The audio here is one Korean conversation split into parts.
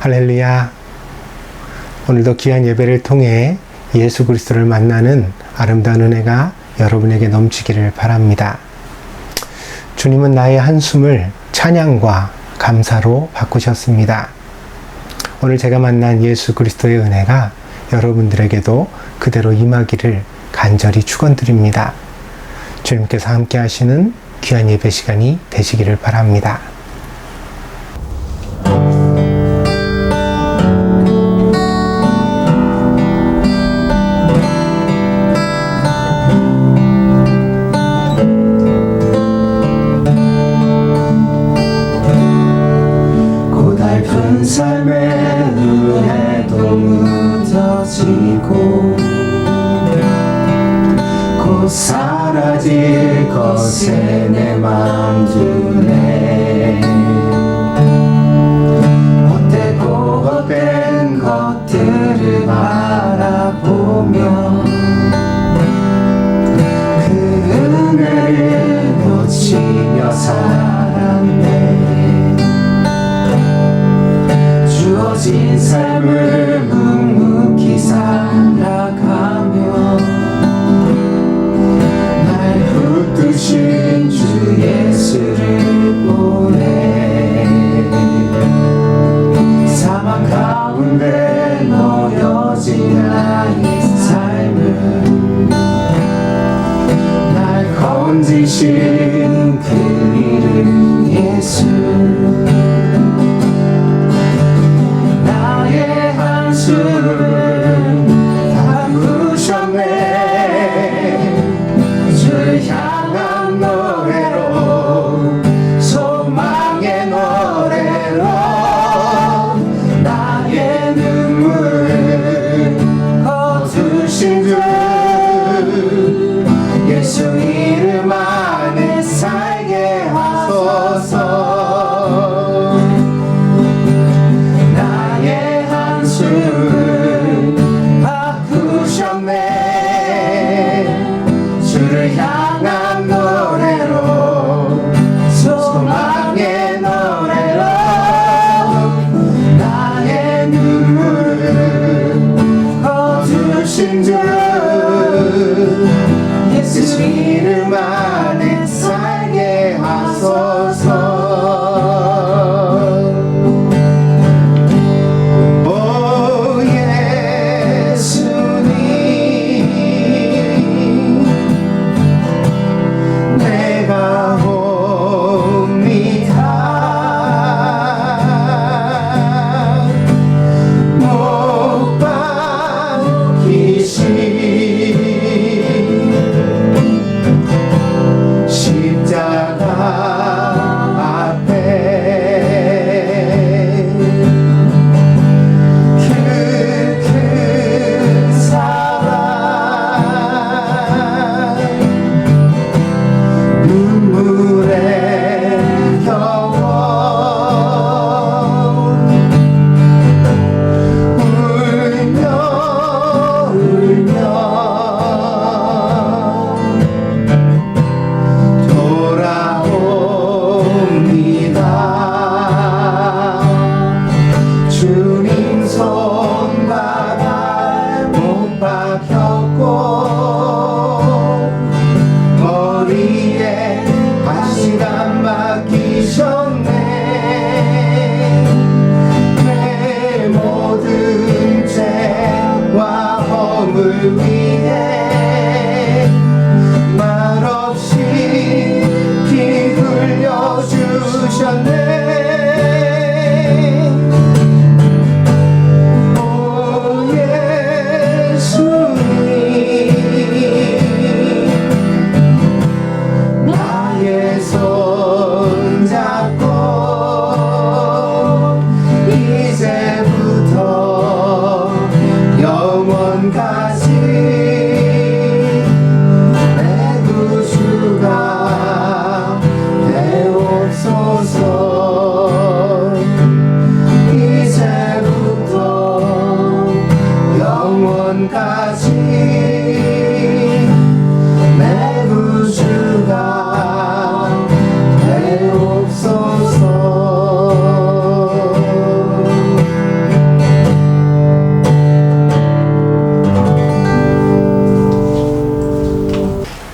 할렐루야. 오늘도 귀한 예배를 통해 예수 그리스도를 만나는 아름다운 은혜가 여러분에게 넘치기를 바랍니다. 주님은 나의 한숨을 찬양과 감사로 바꾸셨습니다. 오늘 제가 만난 예수 그리스도의 은혜가 여러분들에게도 그대로 임하기를 간절히 축원드립니다. 주님께서 함께 하시는 귀한 예배 시간이 되시기를 바랍니다. 고달픈 삶의 눈에도 무뎌지고 곧 사라질 것에 내 맘 두네. 헛되고 헛된 것들을 바라보며 그 은혜를 놓치며 살았네. 주어진 삶을 묵묵히 살아가며 날 붙드신 주 예수를 보내. 사막 가운데 놓여진 나의 삶을 날 건지신 그 이름 예수. 바꾸셨네. 주를 향한 노래로, 소망의 노래로 나의 눈물을 거두신 주 예수 이름 안에 살게 하소서. 나의 한숨을 바꾸셨네. 주를 향한 노래로, 소망의 노래로 나의 눈물을 거두신 주 예수 이름 안에 살게 하소서.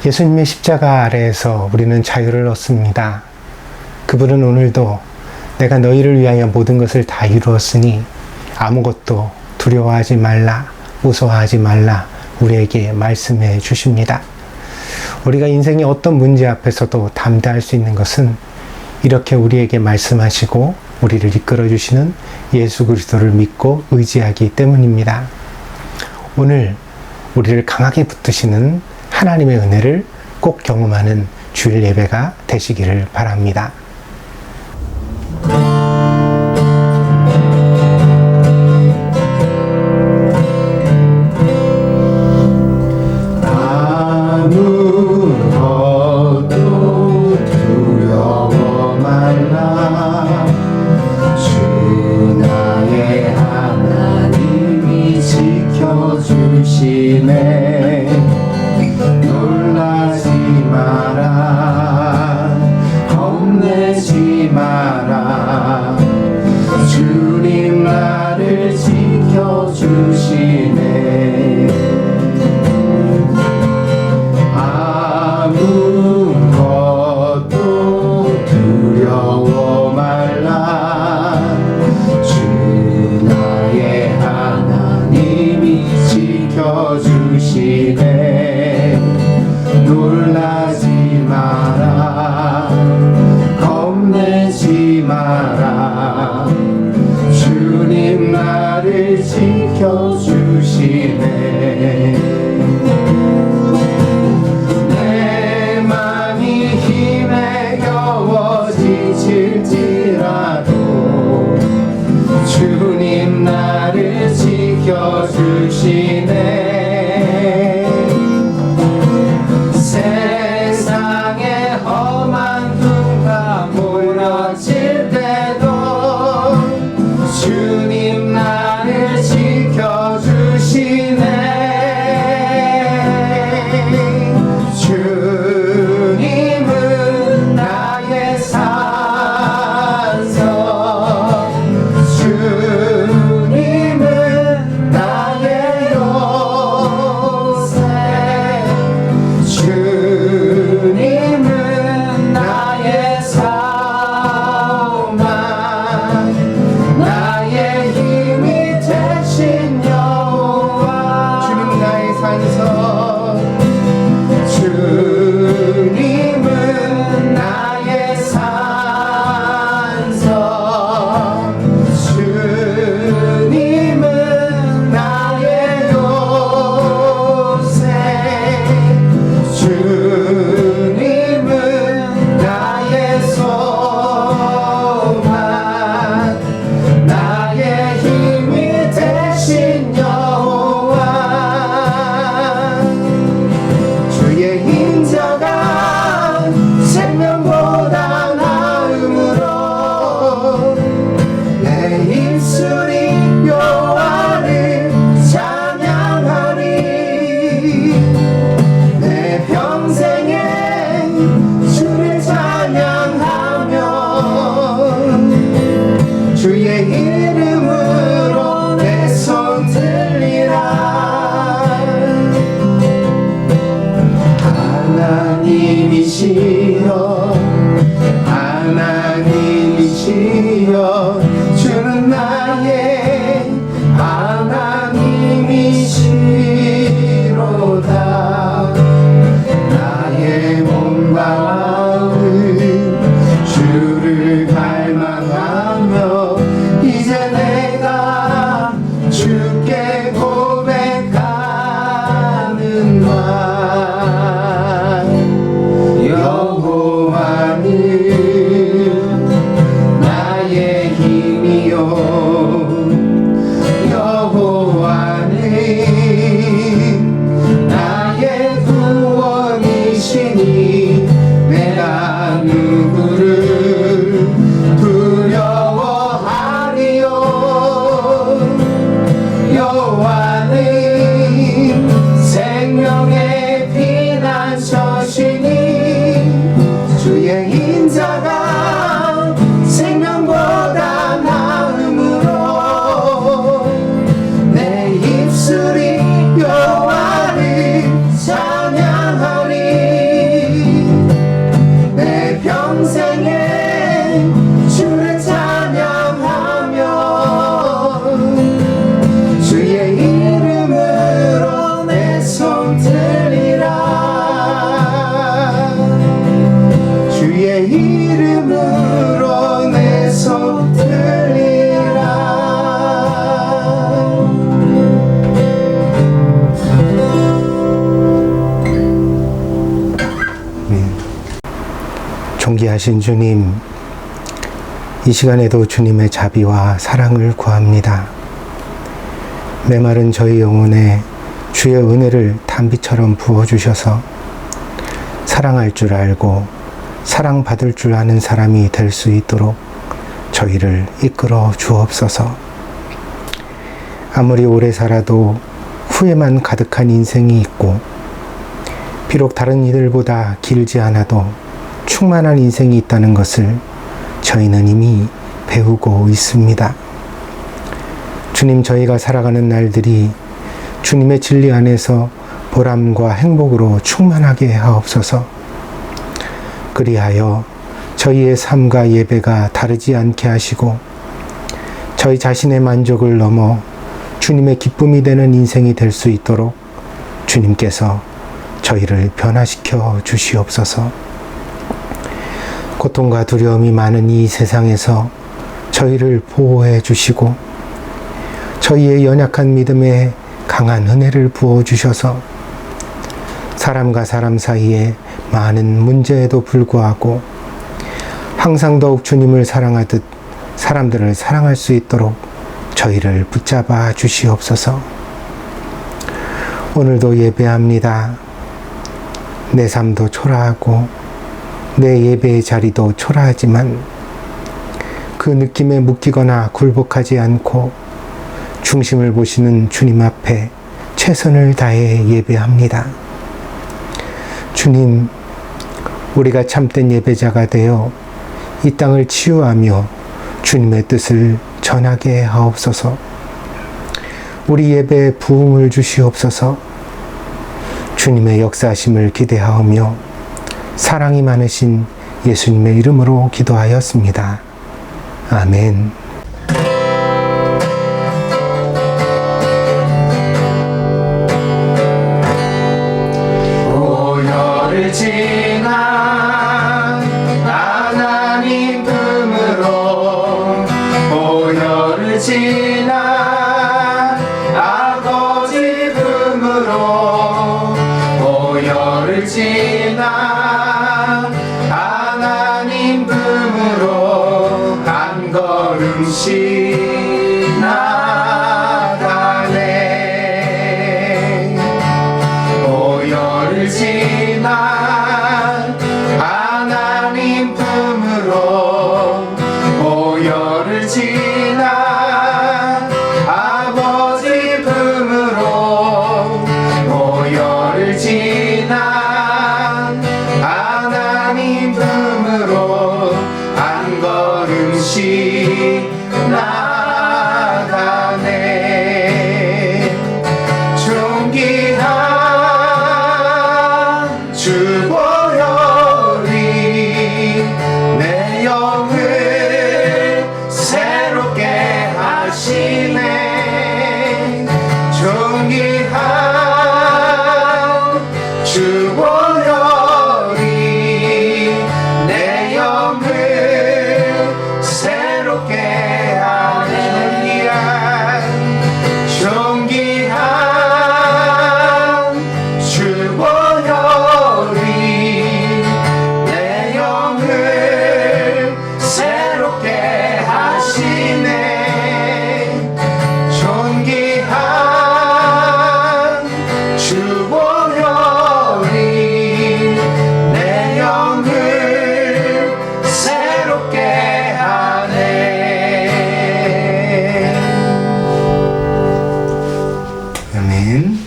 예수님의 십자가 아래에서 우리는 자유를 얻습니다. 그분은 오늘도 내가 너희를 위하여 모든 것을 다 이루었으니 아무것도 두려워하지 말라, 무서워하지 말라 우리에게 말씀해 주십니다. 우리가 인생의 어떤 문제 앞에서도 담대할 수 있는 것은 이렇게 우리에게 말씀하시고 우리를 이끌어 주시는 예수 그리스도를 믿고 의지하기 때문입니다. 오늘 우리를 강하게 붙드시는 하나님의 은혜를 꼭 경험하는 주일 예배가 되시기를 바랍니다. 아무것도 두려워 말라. 주 나의 하나님이 지켜주시네. 놀라지 마라, 겁내지 마라. 주님 나를 지켜주시네. 아무것도 두려워 말라. 주 나의 하나님이 지켜주시네. 놀라지 마라, 겁내지 마라. 주님 나를 지켜주시네. 내 맘이 힘에 겨워 지칠지라도 주님 나를 지켜주시네. 세상에 험한 눈가 몰아칠 때도 주님 나를 지켜주시네. 주님은 나의 산성, 주님은 나의 귀하신 주님, 이 시간에도 주님의 자비와 사랑을 구합니다. 메마른 저희 영혼에 주의 은혜를 단비처럼 부어주셔서 사랑할 줄 알고 사랑받을 줄 아는 사람이 될 수 있도록 저희를 이끌어 주옵소서. 아무리 오래 살아도 후회만 가득한 인생이 있고, 비록 다른 이들보다 길지 않아도 충만한 인생이 있다는 것을 저희는 이미 배우고 있습니다. 주님, 저희가 살아가는 날들이 주님의 진리 안에서 보람과 행복으로 충만하게 하옵소서. 그리하여 저희의 삶과 예배가 다르지 않게 하시고, 저희 자신의 만족을 넘어 주님의 기쁨이 되는 인생이 될 수 있도록 주님께서 저희를 변화시켜 주시옵소서. 고통과 두려움이 많은 이 세상에서 저희를 보호해 주시고, 저희의 연약한 믿음에 강한 은혜를 부어 주셔서 사람과 사람 사이에 많은 문제에도 불구하고 항상 더욱 주님을 사랑하듯 사람들을 사랑할 수 있도록 저희를 붙잡아 주시옵소서. 오늘도 예배합니다. 내 삶도 초라하고 내 예배의 자리도 초라하지만 그 느낌에 묶이거나 굴복하지 않고 중심을 보시는 주님 앞에 최선을 다해 예배합니다. 주님, 우리가 참된 예배자가 되어 이 땅을 치유하며 주님의 뜻을 전하게 하옵소서. 우리 예배에 부흥을 주시옵소서. 주님의 역사하심을 기대하오며 사랑이 많으신 예수님의 이름으로 기도하였습니다. 아멘. 오열을 지나 하나님 품으로, 오열을 지나 아버지 품으로, 오열을 지나 하나님 품으로 한 걸음씩 나가네. 오열을 지나 하나님 품으로, 오열을 지나 아버지 품으로, 오열을 지나 하나님 품으로 한 걸음씩 나가네. 존귀한 주 보혈이 내 영을 새롭게 하시네. 존귀한 주 보혈이 내 영을 새롭게 하네. 존귀한 주 보혈이 내 영을 새롭게 하시네. 존귀한 주 보혈이 내 영을 새롭게 하네. 아멘.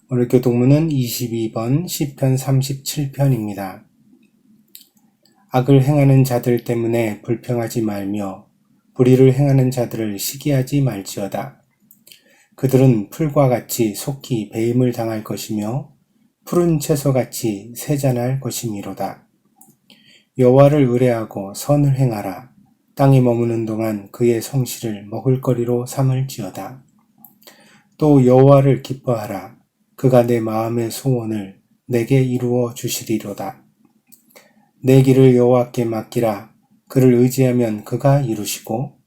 오늘 교독문은 22번 시편 37편입니다. 악을 행하는 자들 때문에 불평하지 말며 불의를 행하는 자들을 시기하지 말지어다. 그들은 풀과 같이 속히 배임을 당할 것이며 푸른 채소같이 세잔할 것이미로다. 여호와를 의뢰하고 선을 행하라. 땅에 머무는 동안 그의 성실을 먹을거리로 삼을지어다. 또 여호와를 기뻐하라. 그가 내 마음의 소원을 내게 이루어 주시리로다. 내 길을 여호와께 맡기라. 그를 의지하면 그가 이루시고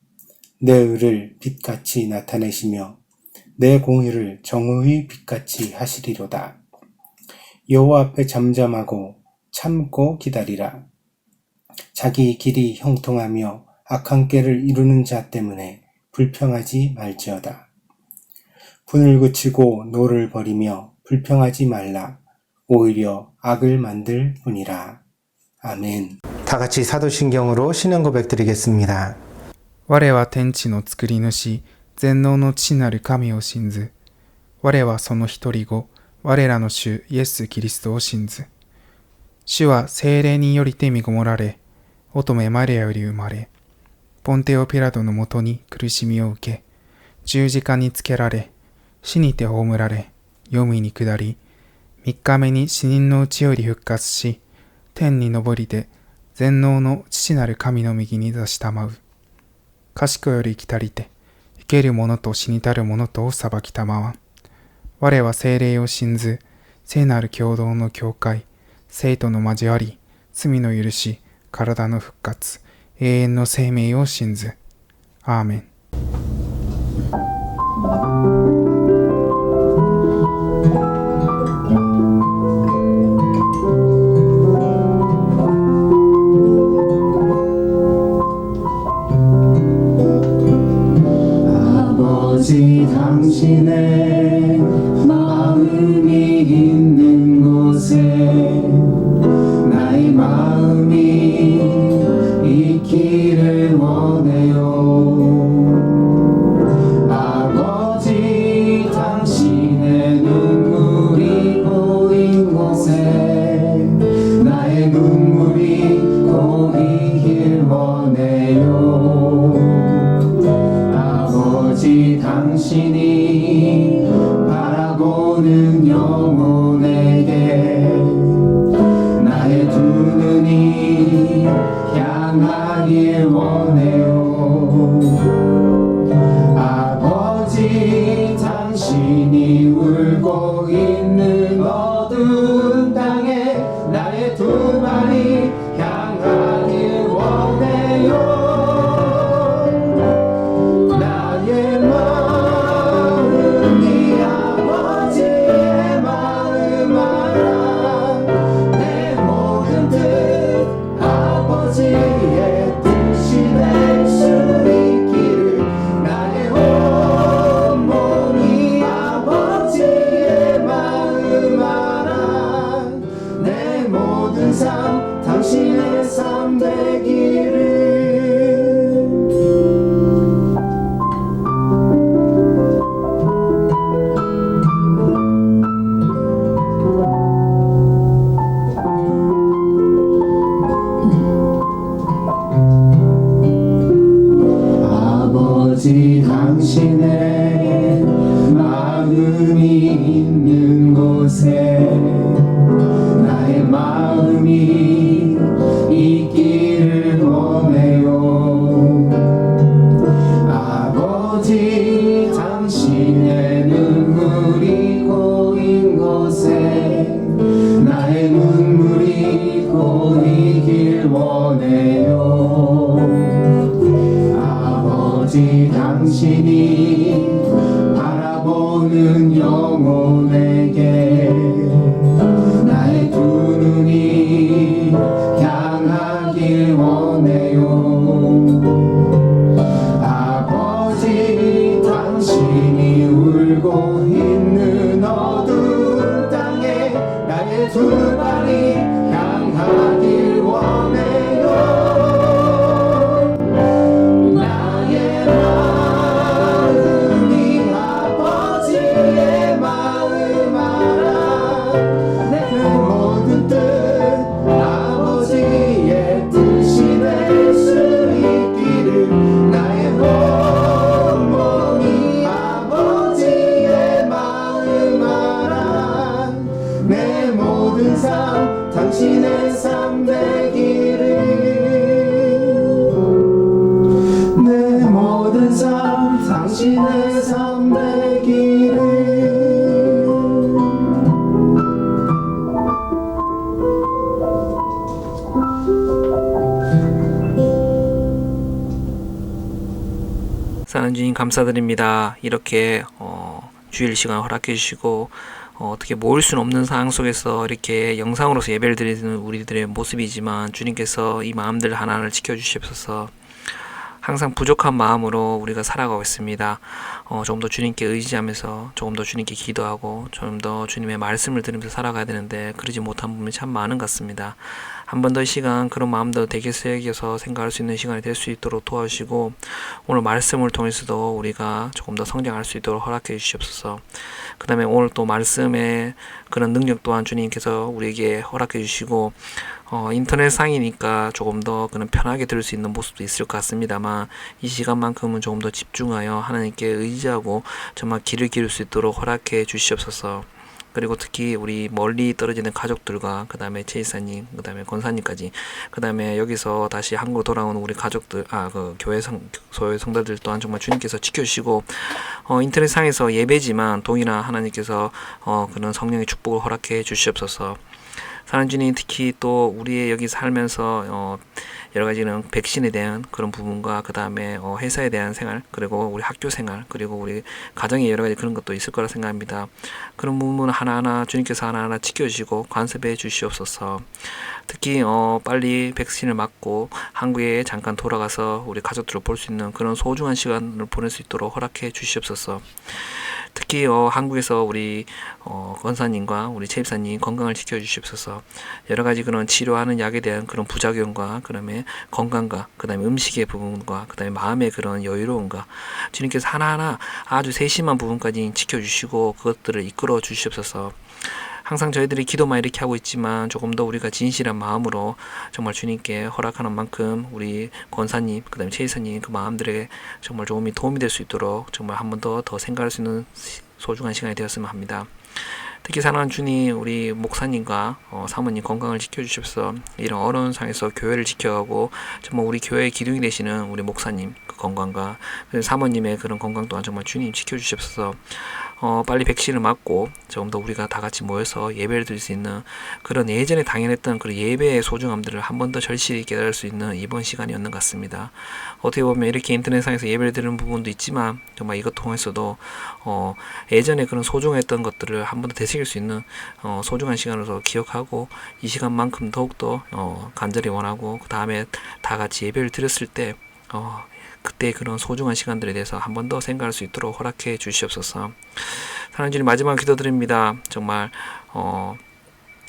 내 의를 빛같이 나타내시며 내 공의를 정의의 빛같이 하시리로다. 여호와 앞에 잠잠하고 참고 기다리라. 자기 길이 형통하며 악한 꾀를 이루는 자 때문에 불평하지 말지어다. 분을 그치고 노를 버리며 불평하지 말라. 오히려 악을 만들 뿐이라. 아멘. 다 같이 사도신경으로 신앙 고백 드리겠습니다. 我は天地の作り主、全能の父なる神を信ず。我はその一人子、我らの主イエス・キリストを信ず。主は聖霊によりて身ごもられ、乙女マリアより生まれ、ポンテオ・ピラトのもとに苦しみを受け、十字架につけられ、死にて葬られ、黄泉に下り、三日目に死人のうちより復活し、天に昇りて、全能の父なる神の右に座したまう。賢より来たりて、生ける者と死にたる者とを裁きたまわん。我は聖霊を信ず、聖なる共同の教会、聖徒の交わり、罪の許し、体の復活、永遠の生命を信ず。アーメン。아버지 당신의 마음이 있는 곳에 나의 마음이 있기를 원해요. 아버지 당신의 눈물이 고인 곳에 나의 눈물이 고이길 원해요. 아버지 당신이 바라보는 영혼에게 나의 두 눈이 향하길 원해요. 아버지 당신이 울고 있는 어두운 땅에 나의 두 발이 향하길 원해요. 나의 마음이 아버지의 마음 알아. 내 모든 뜻 아버지의 뜻이 될 수 있기를. 나의 온몸이 아버지의 마음 알아. 내 모든 삶 당신의 삶 되기를. 아버지 당신의 마음이 있는 곳에 나의 마음이 있기를 원해요. 아버지 당신의 눈물이 고인 곳에 나의 눈물이 고이길 원해요. 아버지 당신이 바라보는 영혼에게 나의 두 눈이 향하길 원해요. 아버지 당신이 울고 있는 어두운 땅에 나의 두 발이 향하길 원해요. 나의 마음이 아버지의 마음 알아. 내 모든 뜻 아버지의 뜻이 될 수 있기를. 나의 온몸이 아버지의 마음 알아. 내 모든 삶 당신의 삶 되기를. 내 모든 삶 당신의 삶 되기를. 사는 주님 감사드립니다. 이렇게 주일 시간 허락해 주시고 어떻게 모일 수는 없는 상황 속에서 이렇게 영상으로서 예배를 드리는 우리들의 모습이지만 주님께서 이 마음들 하나하나를 지켜주시옵소서. 항상 부족한 마음으로 우리가 살아가고 있습니다. 조금 더 주님께 의지하면서 조금 더 주님께 기도하고 좀 더 주님의 말씀을 들으면서 살아가야 되는데 그러지 못한 부분이 참 많은 것 같습니다. 한 번 더 시간 그런 마음도 되게 새겨서 생각할 수 있는 시간이 될 수 있도록 도와주시고 오늘 말씀을 통해서도 우리가 조금 더 성장할 수 있도록 허락해 주시옵소서. 그 다음에 오늘 또 말씀의 그런 능력 또한 주님께서 우리에게 허락해 주시고 인터넷 상이니까 조금 더 그런 편하게 들을 수 있는 모습도 있을 것 같습니다만 이 시간만큼은 조금 더 집중하여 하나님께 의지하고 정말 길을 기울 수 있도록 허락해 주시옵소서. 그리고 특히 우리 멀리 떨어지는 가족들과 그 다음에 제이사님, 그 다음에 권사님까지, 그 다음에 여기서 다시 한국으로 돌아온 우리 가족들, 그 교회 소외 성도들 또한 정말 주님께서 지켜주시고, 인터넷상에서 예배지만 동일한 하나님께서 그런 성령의 축복을 허락해 주시옵소서. 사랑하는 주님, 특히 또 우리의 여기 살면서 여러 가지는 백신에 대한 그런 부분과 그 다음에 회사에 대한 생활, 그리고 우리 학교 생활, 그리고 우리 가정에 여러 가지 그런 것도 있을 거라 생각합니다. 그런 부분 하나하나 주님께서 하나하나 지켜주시고 관섭해 주시옵소서. 특히 빨리 백신을 맞고 한국에 잠깐 돌아가서 우리 가족들을 볼 수 있는 그런 소중한 시간을 보낼 수 있도록 허락해 주시옵소서. 특히 한국에서 우리 권사님과 우리 최입사님 건강을 지켜주시옵소서. 여러 가지 그런 치료하는 약에 대한 그런 부작용과 그다음에 건강과 그다음에 음식의 부분과 그다음에 마음의 그런 여유로움과 주님께서 하나하나 아주 세심한 부분까지 지켜주시고 그것들을 이끌어 주시옵소서. 항상 저희들이 기도만 이렇게 하고 있지만 조금 더 우리가 진실한 마음으로 정말 주님께 허락하는 만큼 우리 권사님, 그 다음에 최이사님 그 마음들에게 정말 도움이 될 수 있도록 정말 한 번 더 생각할 수 있는 소중한 시간이 되었으면 합니다. 특히 사랑하는 주님, 우리 목사님과 사모님 건강을 지켜주셔서 이런 어려운 상황에서 교회를 지켜가고 정말 우리 교회의 기둥이 되시는 우리 목사님 그 건강과 사모님의 그런 건강 또한 정말 주님 지켜주셔서 빨리 백신을 맞고 조금 더 우리가 다 같이 모여서 예배를 드릴 수 있는 그런 예전에 당연했던 그런 예배의 소중함들을 한 번 더 절실히 깨달을 수 있는 이번 시간이었는 것 같습니다. 어떻게 보면 이렇게 인터넷상에서 예배를 드리는 부분도 있지만 정말 이것 통해서도 예전에 그런 소중했던 것들을 한 번 더 되새길 수 있는 소중한 시간으로서 기억하고 이 시간만큼 더욱더 간절히 원하고 그 다음에 다 같이 예배를 드렸을 때 그때 그런 소중한 시간들에 대해서 한 번 더 생각할 수 있도록 허락해 주시옵소서. 사랑하는 주님, 마지막 기도드립니다. 정말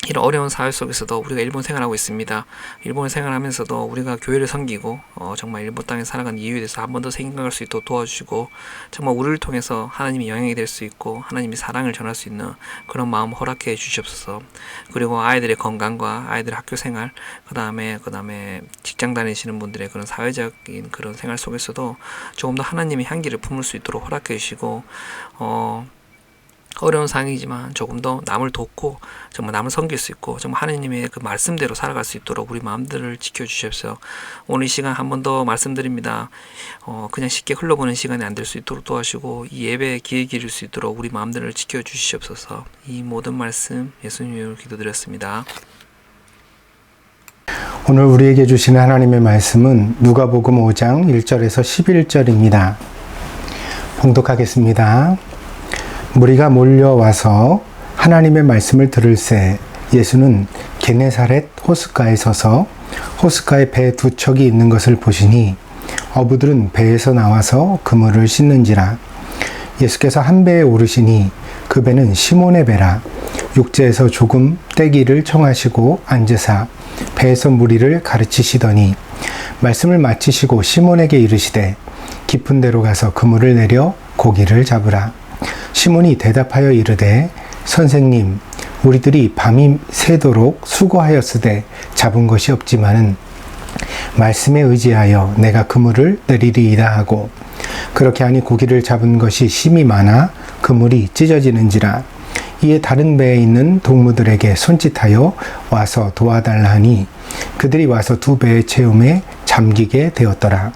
이런 어려운 사회 속에서도 우리가 일본 생활하고 있습니다. 일본을 생활하면서도 우리가 교회를 섬기고 정말 일본 땅에 살아가는 이유에 대해서 한 번 더 생각할 수 있도록 도와주시고 정말 우리를 통해서 하나님이 영향이 될 수 있고 하나님이 사랑을 전할 수 있는 그런 마음 허락해 주시옵소서. 그리고 아이들의 건강과 아이들의 학교 생활, 그 다음에 직장 다니시는 분들의 그런 사회적인 그런 생활 속에서도 조금 더 하나님의 향기를 품을 수 있도록 허락해 주시고 어려운 상황이지만 조금 더 남을 돕고 정말 남을 섬길 수 있고 정말 하나님의 그 말씀대로 살아갈 수 있도록 우리 마음들을 지켜주십시오. 오늘 이 시간 한 번 더 말씀드립니다. 그냥 쉽게 흘러보는 시간이 안 될 수 있도록 도와주시고 이 예배에 기회 기를 수 있도록 우리 마음들을 지켜주시옵소서. 이 모든 말씀 예수님 이름으로 기도드렸습니다. 오늘 우리에게 주시는 하나님의 말씀은 누가복음 5장 1절에서 11절입니다. 봉독하겠습니다. 무리가 몰려와서 하나님의 말씀을 들을새 예수는 게네사렛 호숫가에 서서 호숫가에 배 두 척이 있는 것을 보시니 어부들은 배에서 나와서 그물을 씻는지라. 예수께서 한 배에 오르시니 그 배는 시몬의 배라. 육지에서 조금 떼기를 청하시고 앉으사 배에서 무리를 가르치시더니 말씀을 마치시고 시몬에게 이르시되 깊은 데로 가서 그물을 내려 고기를 잡으라. 시몬이 대답하여 이르되 선생님, 우리들이 밤이 새도록 수고하였으되 잡은 것이 없지만은 말씀에 의지하여 내가 그물을 내리리이다 하고 그렇게 하니 고기를 잡은 것이 심이 많아 그물이 찢어지는지라. 이에 다른 배에 있는 동무들에게 손짓하여 와서 도와달라 하니 그들이 와서 두 배의 채움에 잠기게 되었더라.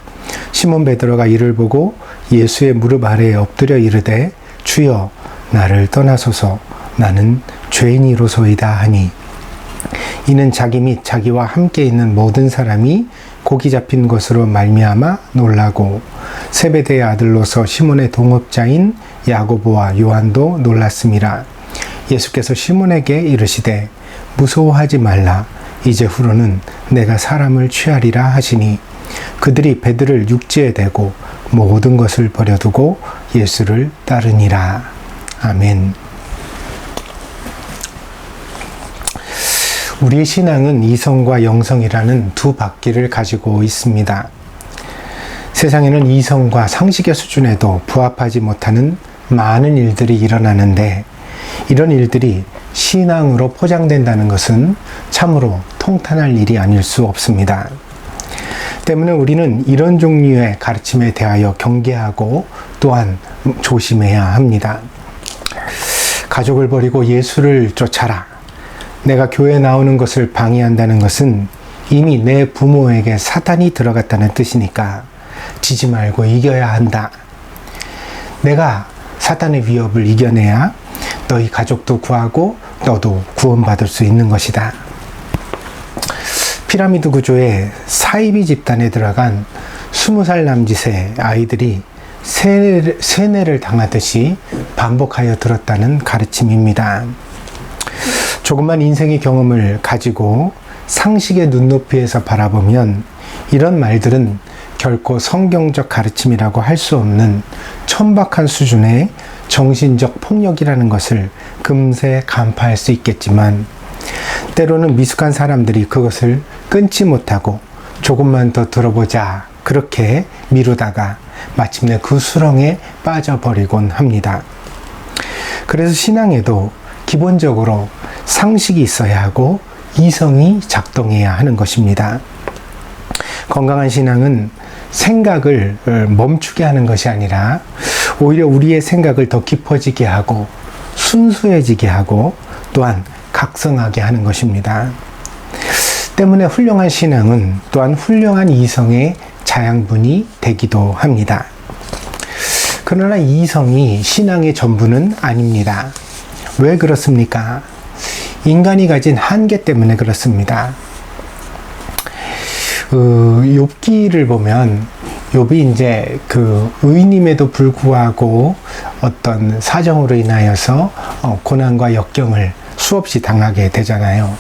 시몬 베드로가 이를 보고 예수의 무릎 아래에 엎드려 이르되 주여 나를 떠나소서 나는 죄인이로소이다 하니 이는 자기 및 자기와 함께 있는 모든 사람이 고기 잡힌 것으로 말미암아 놀라고 세베대의 아들로서 시몬의 동업자인 야고보와 요한도 놀랐음이라. 예수께서 시몬에게 이르시되 무서워하지 말라. 이제후로는 내가 사람을 취하리라 하시니 그들이 배들을 육지에 대고 모든 것을 버려두고 예수를 따르니라. 아멘. 우리의 신앙은 이성과 영성이라는 두 바퀴를 가지고 있습니다. 세상에는 이성과 상식의 수준에도 부합하지 못하는 많은 일들이 일어나는데 이런 일들이 신앙으로 포장된다는 것은 참으로 통탄할 일이 아닐 수 없습니다. 때문에 우리는 이런 종류의 가르침에 대하여 경계하고 또한 조심해야 합니다. 가족을 버리고 예수를 쫓아라. 내가 교회에 나오는 것을 방해한다는 것은 이미 내 부모에게 사탄이 들어갔다는 뜻이니까 지지 말고 이겨야 한다. 내가 사탄의 위협을 이겨내야 너희 가족도 구하고 너도 구원받을 수 있는 것이다. 피라미드 구조의 사이비 집단에 들어간 20살 남짓의 아이들이 세뇌를 당하듯이 반복하여 들었다는 가르침입니다. 조금만 인생의 경험을 가지고 상식의 눈높이에서 바라보면 이런 말들은 결코 성경적 가르침이라고 할 수 없는 천박한 수준의 정신적 폭력이라는 것을 금세 간파할 수 있겠지만 때로는 미숙한 사람들이 그것을 끊지 못하고 조금만 더 들어보자 그렇게 미루다가 마침내 그 수렁에 빠져버리곤 합니다. 그래서 신앙에도 기본적으로 상식이 있어야 하고 이성이 작동해야 하는 것입니다. 건강한 신앙은 생각을 멈추게 하는 것이 아니라 오히려 우리의 생각을 더 깊어지게 하고 순수해지게 하고 또한 각성하게 하는 것입니다. 때문에 훌륭한 신앙은 또한 훌륭한 이성의 자양분이 되기도 합니다. 그러나 이성이 신앙의 전부는 아닙니다. 왜 그렇습니까? 인간이 가진 한계 때문에 그렇습니다. 욥기를 보면 욥이 이제 그 의인임에도 불구하고 어떤 사정으로 인하여서 고난과 역경을 수없이 당하게 되잖아요.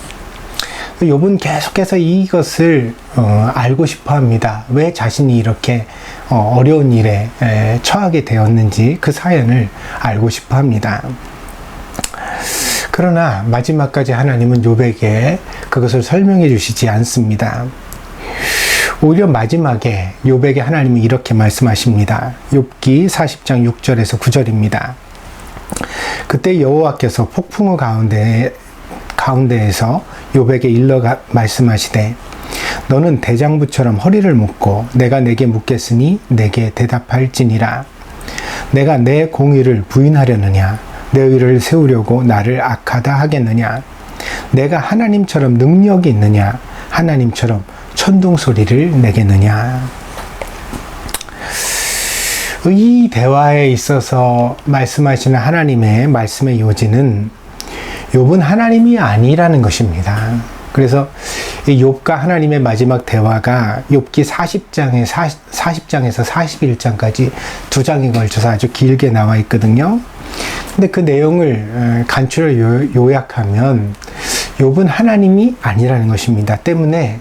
욥은 계속해서 이것을 알고 싶어 합니다. 왜 자신이 이렇게 어려운 일에 처하게 되었는지 그 사연을 알고 싶어 합니다. 그러나 마지막까지 하나님은 욥에게 그것을 설명해 주시지 않습니다. 오히려 마지막에 욥에게 하나님이 이렇게 말씀하십니다. 욥기 40장 6절에서 9절입니다. 그때 여호와께서 폭풍우 가운데에서 욥에게 일러 말씀하시되 너는 대장부처럼 허리를 묶고 내가 내게 묻겠으니 내게 대답할지니라. 내가 내 공의를 부인하려느냐 내 의를 세우려고 나를 악하다 하겠느냐. 내가 하나님처럼 능력이 있느냐 하나님처럼 천둥 소리를 내겠느냐. 이 대화에 있어서 말씀하시는 하나님의 말씀의 요지는 욥은 하나님이 아니라는 것입니다. 그래서 욥과 하나님의 마지막 대화가 욥기 40장에서 41장까지 두 장에 걸쳐서 아주 길게 나와 있거든요. 근데 그 내용을 간추려 요약하면 욥은 하나님이 아니라는 것입니다. 때문에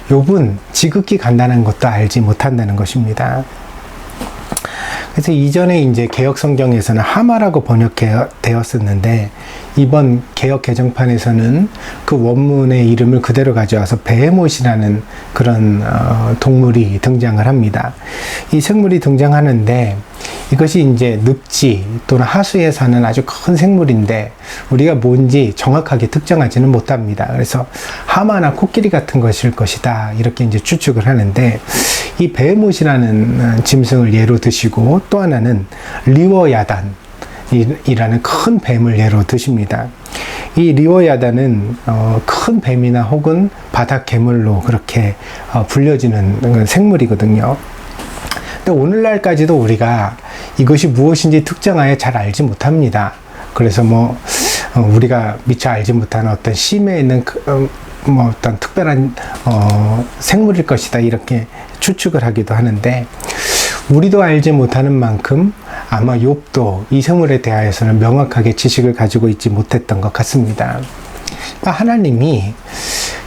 욥은 지극히 간단한 것도 알지 못한다는 것입니다. 그래서 이전에 이제 개역 성경에서는 하마라고 번역되었었는데 이번 개역 개정판에서는 그 원문의 이름을 그대로 가져와서 베헤못이라는 그런 동물이 등장을 합니다. 이 생물이 등장하는데 이것이 이제 늪지 또는 하수에 사는 아주 큰 생물인데 우리가 뭔지 정확하게 특정하지는 못합니다. 그래서 하마나 코끼리 같은 것일 것이다 이렇게 이제 추측을 하는데 이 베헤못이라는 짐승을 예로 드시고 또 하나는 리워야단 이라는 큰 뱀을 예로 드십니다. 이 리워야단은 큰 뱀이나 혹은 바닥 괴물로 그렇게 불려지는 생물이거든요. 근데 오늘날까지도 우리가 이것이 무엇인지 특정하여 잘 알지 못합니다. 그래서 우리가 미처 알지 못하는 어떤 심해에 있는 어떤 특별한 생물일 것이다 이렇게 추측을 하기도 하는데 우리도 알지 못하는 만큼 아마 욥도 이 생물에 대하여서는 명확하게 지식을 가지고 있지 못했던 것 같습니다. 하나님이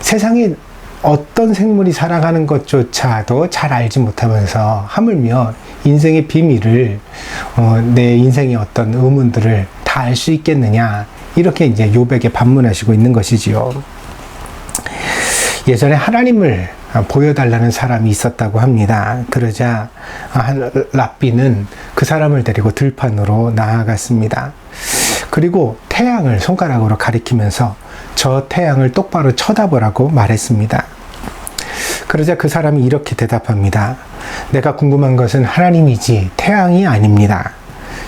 세상에 어떤 생물이 살아가는 것조차도 잘 알지 못하면서 하물며 인생의 비밀을 내 인생의 어떤 의문들을 다 알 수 있겠느냐, 이렇게 이제 욥에게 반문하시고 있는 것이지요. 예전에 하나님을 보여달라는 사람이 있었다고 합니다. 그러자 랍비는 그 사람을 데리고 들판으로 나아갔습니다. 그리고 태양을 손가락으로 가리키면서 저 태양을 똑바로 쳐다보라고 말했습니다. 그러자 그 사람이 이렇게 대답합니다. 내가 궁금한 것은 하나님이지 태양이 아닙니다.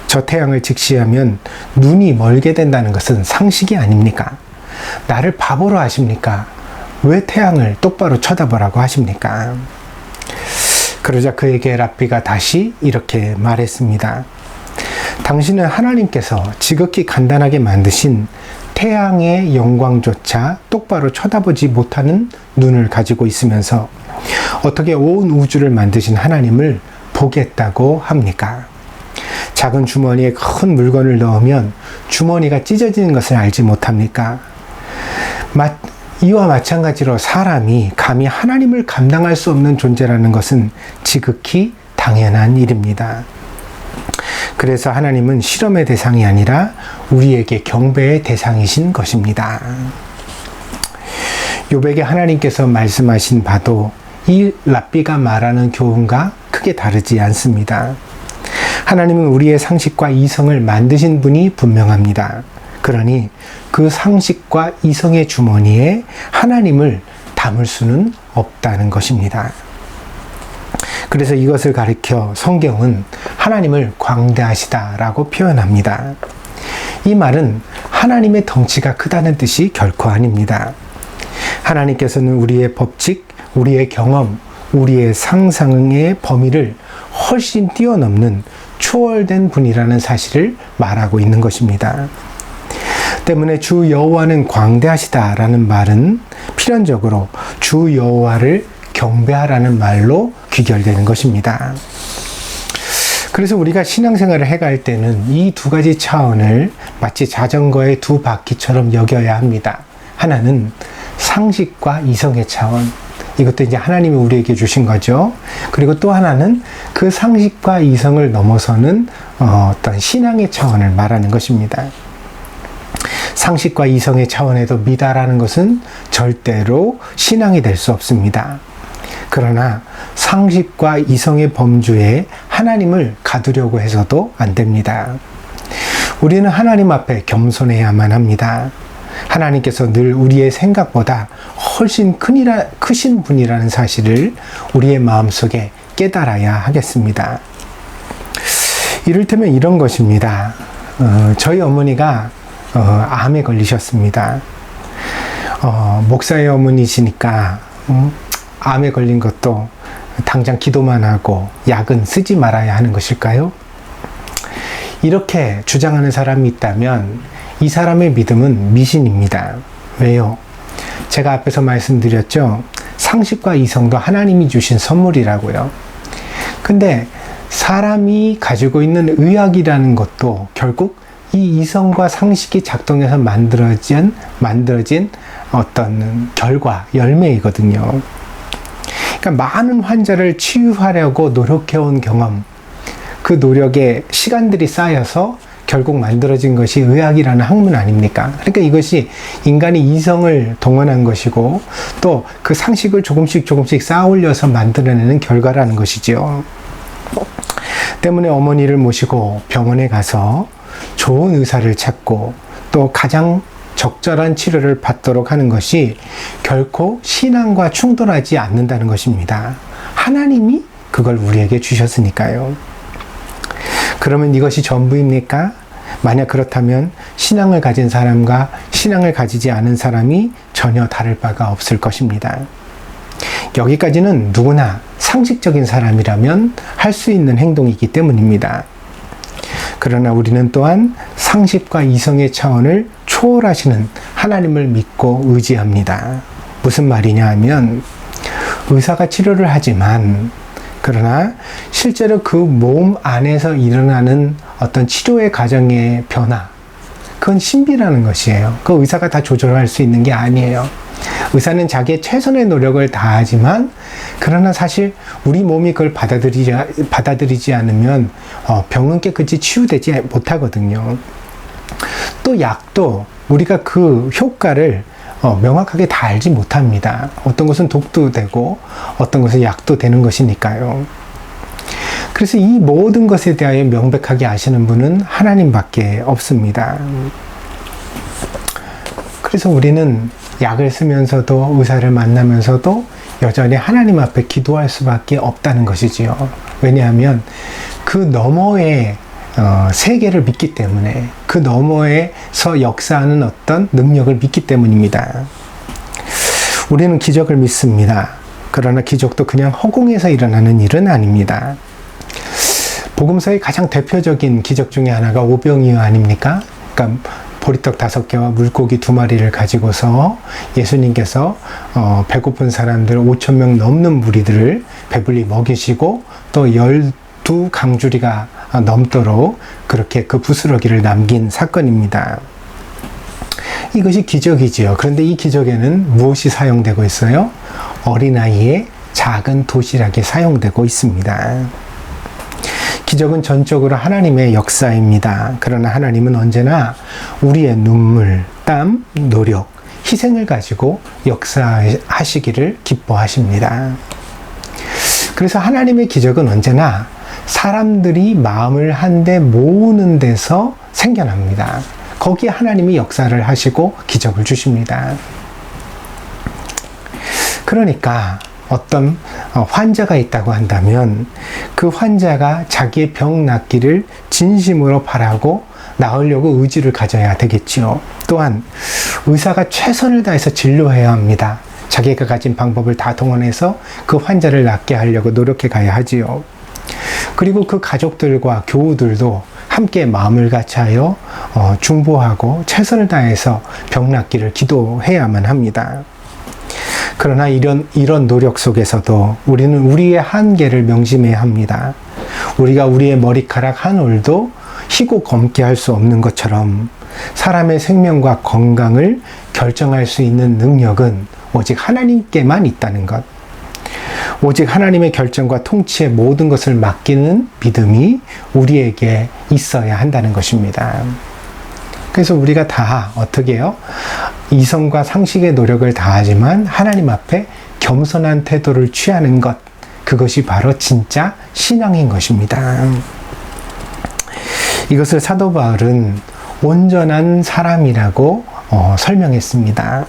저 태양을 직시하면 눈이 멀게 된다는 것은 상식이 아닙니까? 나를 바보로 하십니까? 왜 태양을 똑바로 쳐다보라고 하십니까? 그러자 그에게 랍비가 다시 이렇게 말했습니다. 당신은 하나님께서 지극히 간단하게 만드신 태양의 영광조차 똑바로 쳐다보지 못하는 눈을 가지고 있으면서 어떻게 온 우주를 만드신 하나님을 보겠다고 합니까? 작은 주머니에 큰 물건을 넣으면 주머니가 찢어지는 것을 알지 못합니까? 이와 마찬가지로 사람이 감히 하나님을 감당할 수 없는 존재라는 것은 지극히 당연한 일입니다. 그래서 하나님은 실험의 대상이 아니라 우리에게 경배의 대상이신 것입니다. 욥에게 하나님께서 말씀하신 바도 이 랍비가 말하는 교훈과 크게 다르지 않습니다. 하나님은 우리의 상식과 이성을 만드신 분이 분명합니다. 그러니 그 상식과 이성의 주머니에 하나님을 담을 수는 없다는 것입니다. 그래서 이것을 가리켜 성경은 하나님을 광대하시다라고 표현합니다. 이 말은 하나님의 덩치가 크다는 뜻이 결코 아닙니다. 하나님께서는 우리의 법칙, 우리의 경험, 우리의 상상의 범위를 훨씬 뛰어넘는 초월된 분이라는 사실을 말하고 있는 것입니다. 때문에 주 여호와는 광대하시다라는 말은 필연적으로 주 여호와를 경배하라는 말로 귀결되는 것입니다. 그래서 우리가 신앙생활을 해갈 때는 이 두 가지 차원을 마치 자전거의 두 바퀴처럼 여겨야 합니다. 하나는 상식과 이성의 차원, 이것도 이제 하나님이 우리에게 주신 거죠. 그리고 또 하나는 그 상식과 이성을 넘어서는 어떤 신앙의 차원을 말하는 것입니다. 상식과 이성의 차원에도 미달하는 것은 절대로 신앙이 될 수 없습니다. 그러나 상식과 이성의 범주에 하나님을 가두려고 해서도 안 됩니다. 우리는 하나님 앞에 겸손해야만 합니다. 하나님께서 늘 우리의 생각보다 훨씬 크신 분이라는 사실을 우리의 마음속에 깨달아야 하겠습니다. 이를테면 이런 것입니다. 저희 어머니가 암에 걸리셨습니다. 목사의 어머니시니까 암에 걸린 것도 당장 기도만 하고 약은 쓰지 말아야 하는 것일까요? 이렇게 주장하는 사람이 있다면 이 사람의 믿음은 미신입니다. 왜요? 제가 앞에서 말씀드렸죠. 상식과 이성도 하나님이 주신 선물이라고요. 근데 사람이 가지고 있는 의학이라는 것도 결국 이 이성과 상식이 작동해서 만들어진 어떤 결과, 열매이거든요. 그러니까 많은 환자를 치유하려고 노력해온 경험, 그 노력에 시간들이 쌓여서 결국 만들어진 것이 의학이라는 학문 아닙니까? 그러니까 이것이 인간의 이성을 동원한 것이고 또 그 상식을 조금씩 쌓아 올려서 만들어내는 결과라는 것이죠. 때문에 어머니를 모시고 병원에 가서 좋은 의사를 찾고 또 가장 적절한 치료를 받도록 하는 것이 결코 신앙과 충돌하지 않는다는 것입니다. 하나님이 그걸 우리에게 주셨으니까요. 그러면 이것이 전부입니까? 만약 그렇다면 신앙을 가진 사람과 신앙을 가지지 않은 사람이 전혀 다를 바가 없을 것입니다. 여기까지는 누구나 상식적인 사람이라면 할 수 있는 행동이기 때문입니다. 그러나 우리는 또한 상식과 이성의 차원을 초월하시는 하나님을 믿고 의지합니다. 무슨 말이냐 하면 의사가 치료를 하지만 그러나 실제로 그 몸 안에서 일어나는 어떤 치료의 과정의 변화, 그건 신비라는 것이에요. 그 의사가 다 조절할 수 있는 게 아니에요. 의사는 자기의 최선의 노력을 다하지만, 그러나 사실 우리 몸이 그걸 받아들이지 않으면 병은 깨끗이 치유되지 못하거든요. 또 약도 우리가 그 효과를 명확하게 다 알지 못합니다. 어떤 것은 독도 되고 어떤 것은 약도 되는 것이니까요. 그래서 이 모든 것에 대하여 명백하게 아시는 분은 하나님밖에 없습니다. 그래서 우리는 약을 쓰면서도 의사를 만나면서도 여전히 하나님 앞에 기도할 수밖에 없다는 것이지요. 왜냐하면 그 너머의 세계를 믿기 때문에, 그 너머에서 역사하는 어떤 능력을 믿기 때문입니다. 우리는 기적을 믿습니다. 그러나 기적도 그냥 허공에서 일어나는 일은 아닙니다. 복음서의 가장 대표적인 기적 중에 하나가 오병이어 아닙니까? 그러니까 보리떡 5개와 물고기 2마리를 가지고서 예수님께서 배고픈 사람들 5,000명 넘는 무리들을 배불리 먹이시고, 또 12강주리가 넘도록 그렇게 그 부스러기를 남긴 사건입니다. 이것이 기적이지요. 그런데 이 기적에는 무엇이 사용되고 있어요? 어린아이의 작은 도시락이 사용되고 있습니다. 기적은 전적으로 하나님의 역사입니다. 그러나 하나님은 언제나 우리의 눈물, 땀, 노력, 희생을 가지고 역사하시기를 기뻐하십니다. 그래서 하나님의 기적은 언제나 사람들이 마음을 한데 모으는 데서 생겨납니다. 거기에 하나님이 역사를 하시고 기적을 주십니다. 그러니까 어떤 환자가 있다고 한다면 그 환자가 자기의 병 낫기를 진심으로 바라고 나으려고 의지를 가져야 되겠지요. 또한 의사가 최선을 다해서 진료해야 합니다. 자기가 가진 방법을 다 동원해서 그 환자를 낫게 하려고 노력해 가야 하지요. 그리고 그 가족들과 교우들도 함께 마음을 같이하여 중보하고 최선을 다해서 병 낫기를 기도해야만 합니다. 그러나 이런 노력 속에서도 우리는 우리의 한계를 명심해야 합니다. 우리가 우리의 머리카락 한 올도 희고 검게 할 수 없는 것처럼 사람의 생명과 건강을 결정할 수 있는 능력은 오직 하나님께만 있다는 것. 오직 하나님의 결정과 통치에 모든 것을 맡기는 믿음이 우리에게 있어야 한다는 것입니다. 그래서 우리가 다 어떻게 해요? 이성과 상식의 노력을 다하지만 하나님 앞에 겸손한 태도를 취하는 것, 그것이 바로 진짜 신앙인 것입니다. 이것을 사도 바울은 온전한 사람이라고 설명했습니다.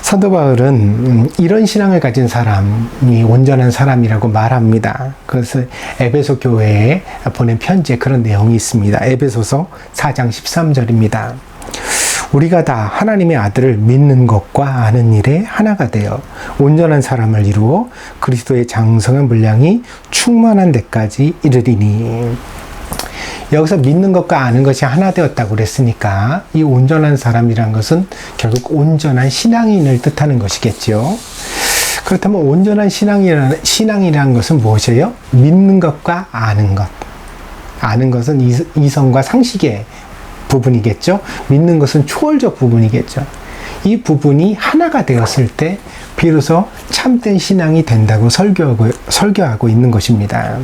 사도 바울은 이런 신앙을 가진 사람이 온전한 사람이라고 말합니다. 그래서 에베소 교회에 보낸 편지에 그런 내용이 있습니다. 에베소서 4장 13절입니다. 우리가 다 하나님의 아들을 믿는 것과 아는 일에 하나가 되어 온전한 사람을 이루어 그리스도의 장성한 분량이 충만한 데까지 이르리니. 여기서 믿는 것과 아는 것이 하나 되었다고 그랬으니까 이 온전한 사람이란 것은 결국 온전한 신앙인을 뜻하는 것이겠죠. 그렇다면 온전한 신앙이라는 것은 무엇이에요? 믿는 것과 아는 것. 아는 것은 이성과 상식의 부분이겠죠. 믿는 것은 초월적 부분이겠죠. 이 부분이 하나가 되었을 때 비로소 참된 신앙이 된다고 설교하고 있는 것입니다.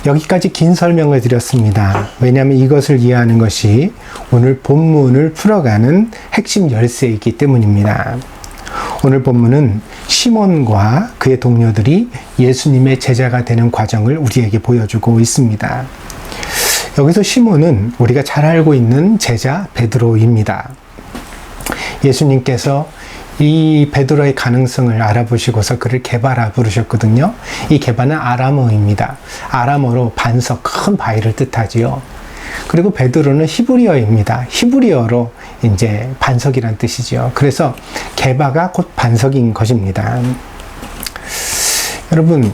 여기까지 긴 설명을 드렸습니다. 왜냐하면 이것을 이해하는 것이 오늘 본문을 풀어가는 핵심 열쇠이기 때문입니다. 오늘 본문은 시몬과 그의 동료들이 예수님의 제자가 되는 과정을 우리에게 보여주고 있습니다. 여기서 시몬은 우리가 잘 알고 있는 제자 베드로입니다. 예수님께서 이 베드로의 가능성을 알아보시고서 그를 게바라 부르셨거든요. 이 게바는 아람어입니다. 아람어로 반석, 큰 바위를 뜻하지요. 그리고 베드로는 히브리어입니다. 히브리어로 이제 반석이란 뜻이죠. 그래서 게바가 곧 반석인 것입니다. 여러분,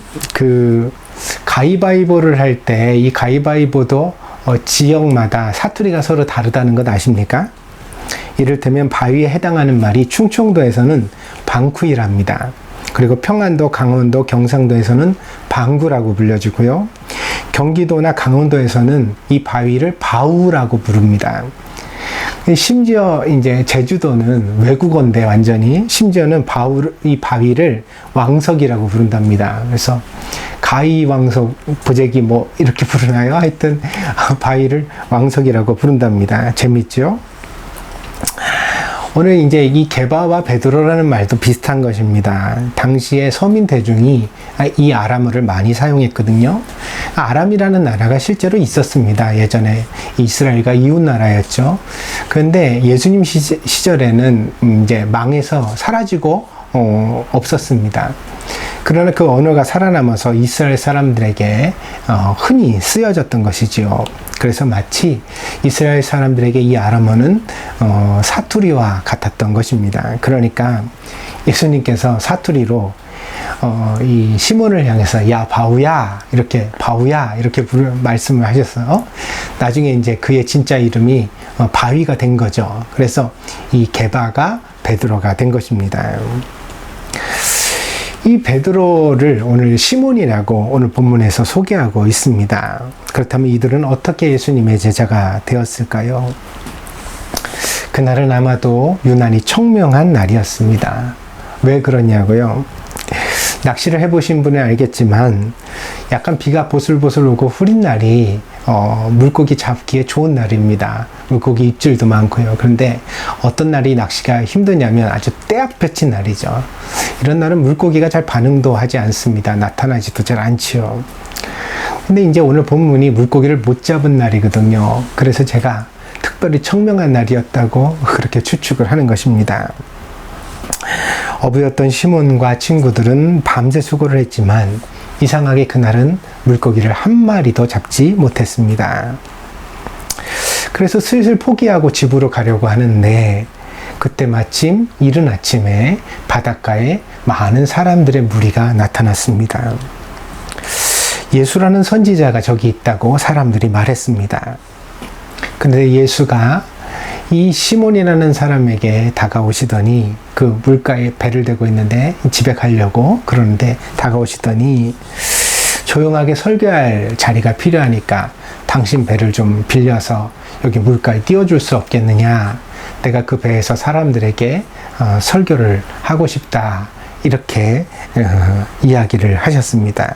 가위바위보를 할 때 이 가위바위보도 지역마다 사투리가 서로 다르다는 것 아십니까? 이를테면 바위에 해당하는 말이 충청도에서는 방쿠이랍니다. 그리고 평안도, 강원도, 경상도에서는 방구라고 불려지고요. 경기도나 강원도에서는 이 바위를 바우라고 부릅니다. 심지어 이제 제주도는 외국어인데 완전히 심지어는 이 바위를 왕석이라고 부른답니다. 그래서 가위왕석, 보재기 뭐 이렇게 부르나요? 하여튼 바위를 왕석이라고 부른답니다. 재밌죠? 오늘 이제 이 게바와 베드로라는 말도 비슷한 것입니다. 당시에 서민 대중이 이 아람어를 많이 사용했거든요. 아람이라는 나라가 실제로 있었습니다. 예전에 이스라엘과 이웃 나라였죠. 그런데 예수님 시절에는 이제 망해서 사라지고 없었습니다. 그러나 그 언어가 살아남아서 이스라엘 사람들에게 흔히 쓰여졌던 것이지요. 그래서 마치 이스라엘 사람들에게 이 아람어는 사투리와 같았던 것입니다. 그러니까 예수님께서 사투리로 이 시몬을 향해서 야 바우야 이렇게 말씀을 하셨어요. 나중에 이제 그의 진짜 이름이 바위가 된 거죠. 그래서 이 게바가 베드로가 된 것입니다. 이 베드로를 오늘 시몬이라고 오늘 본문에서 소개하고 있습니다. 그렇다면 이들은 어떻게 예수님의 제자가 되었을까요? 그날은 아마도 유난히 청명한 날이었습니다. 왜 그러냐고요? 낚시를 해보신 분은 알겠지만 약간 비가 보슬보슬 오고 흐린 날이 물고기 잡기에 좋은 날입니다. 물고기 입질도 많고요. 그런데 어떤 날이 낚시가 힘드냐면 아주 때학볕인 날이죠. 이런 날은 물고기가 잘 반응도 하지 않습니다. 나타나지도 잘 않지요. 근데 이제 오늘 본문이 물고기를 못 잡은 날이거든요. 그래서 제가 특별히 청명한 날이었다고 그렇게 추측을 하는 것입니다. 어부였던 시몬과 친구들은 밤새 수고를 했지만 이상하게 그날은 물고기를 한 마리도 잡지 못했습니다. 그래서 슬슬 포기하고 집으로 가려고 하는데 그때 마침 이른 아침에 바닷가에 많은 사람들의 무리가 나타났습니다. 예수라는 선지자가 저기 있다고 사람들이 말했습니다. 근데 예수가 이 시몬이라는 사람에게 다가오시더니 그 물가에 배를 대고 있는데 집에 가려고 그러는데 다가오시더니 조용하게 설교할 자리가 필요하니까 당신 배를 좀 빌려서 여기 물가에 띄워줄 수 없겠느냐. 내가 그 배에서 사람들에게 설교를 하고 싶다. 이렇게 이야기를 하셨습니다.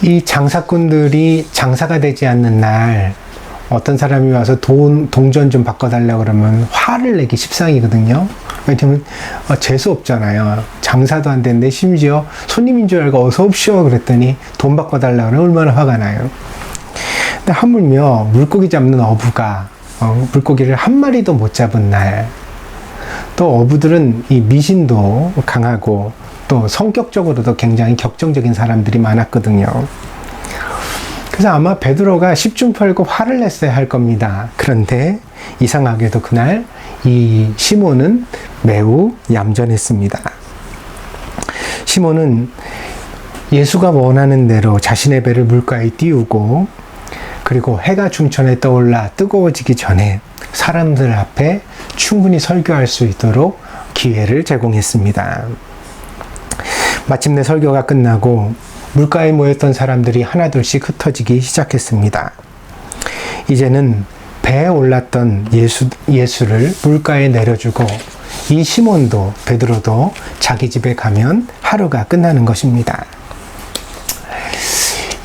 이 장사꾼들이 장사가 되지 않는 날 어떤 사람이 와서 동전 좀 바꿔달라고 그러면 화를 내기 십상이거든요. 왜냐면 재수 없잖아요. 장사도 안 됐는데 심지어 손님인 줄 알고 어서 옵시오 그랬더니 돈 바꿔달라고 그러면 얼마나 화가 나요. 근데 하물며 물고기 잡는 어부가 물고기를 한 마리도 못 잡은 날, 또 어부들은 이 미신도 강하고 또 성격적으로도 굉장히 격정적인 사람들이 많았거든요. 그래서 아마 베드로가 10중 8구 화를 냈어야 할 겁니다. 그런데 이상하게도 그날 이 시몬은 매우 얌전했습니다. 시몬은 예수가 원하는 대로 자신의 배를 물가에 띄우고 그리고 해가 중천에 떠올라 뜨거워지기 전에 사람들 앞에 충분히 설교할 수 있도록 기회를 제공했습니다. 마침내 설교가 끝나고 물가에 모였던 사람들이 하나둘씩 흩어지기 시작했습니다. 이제는 배에 올랐던 예수를 물가에 내려주고 이 시몬도 베드로도 자기 집에 가면 하루가 끝나는 것입니다.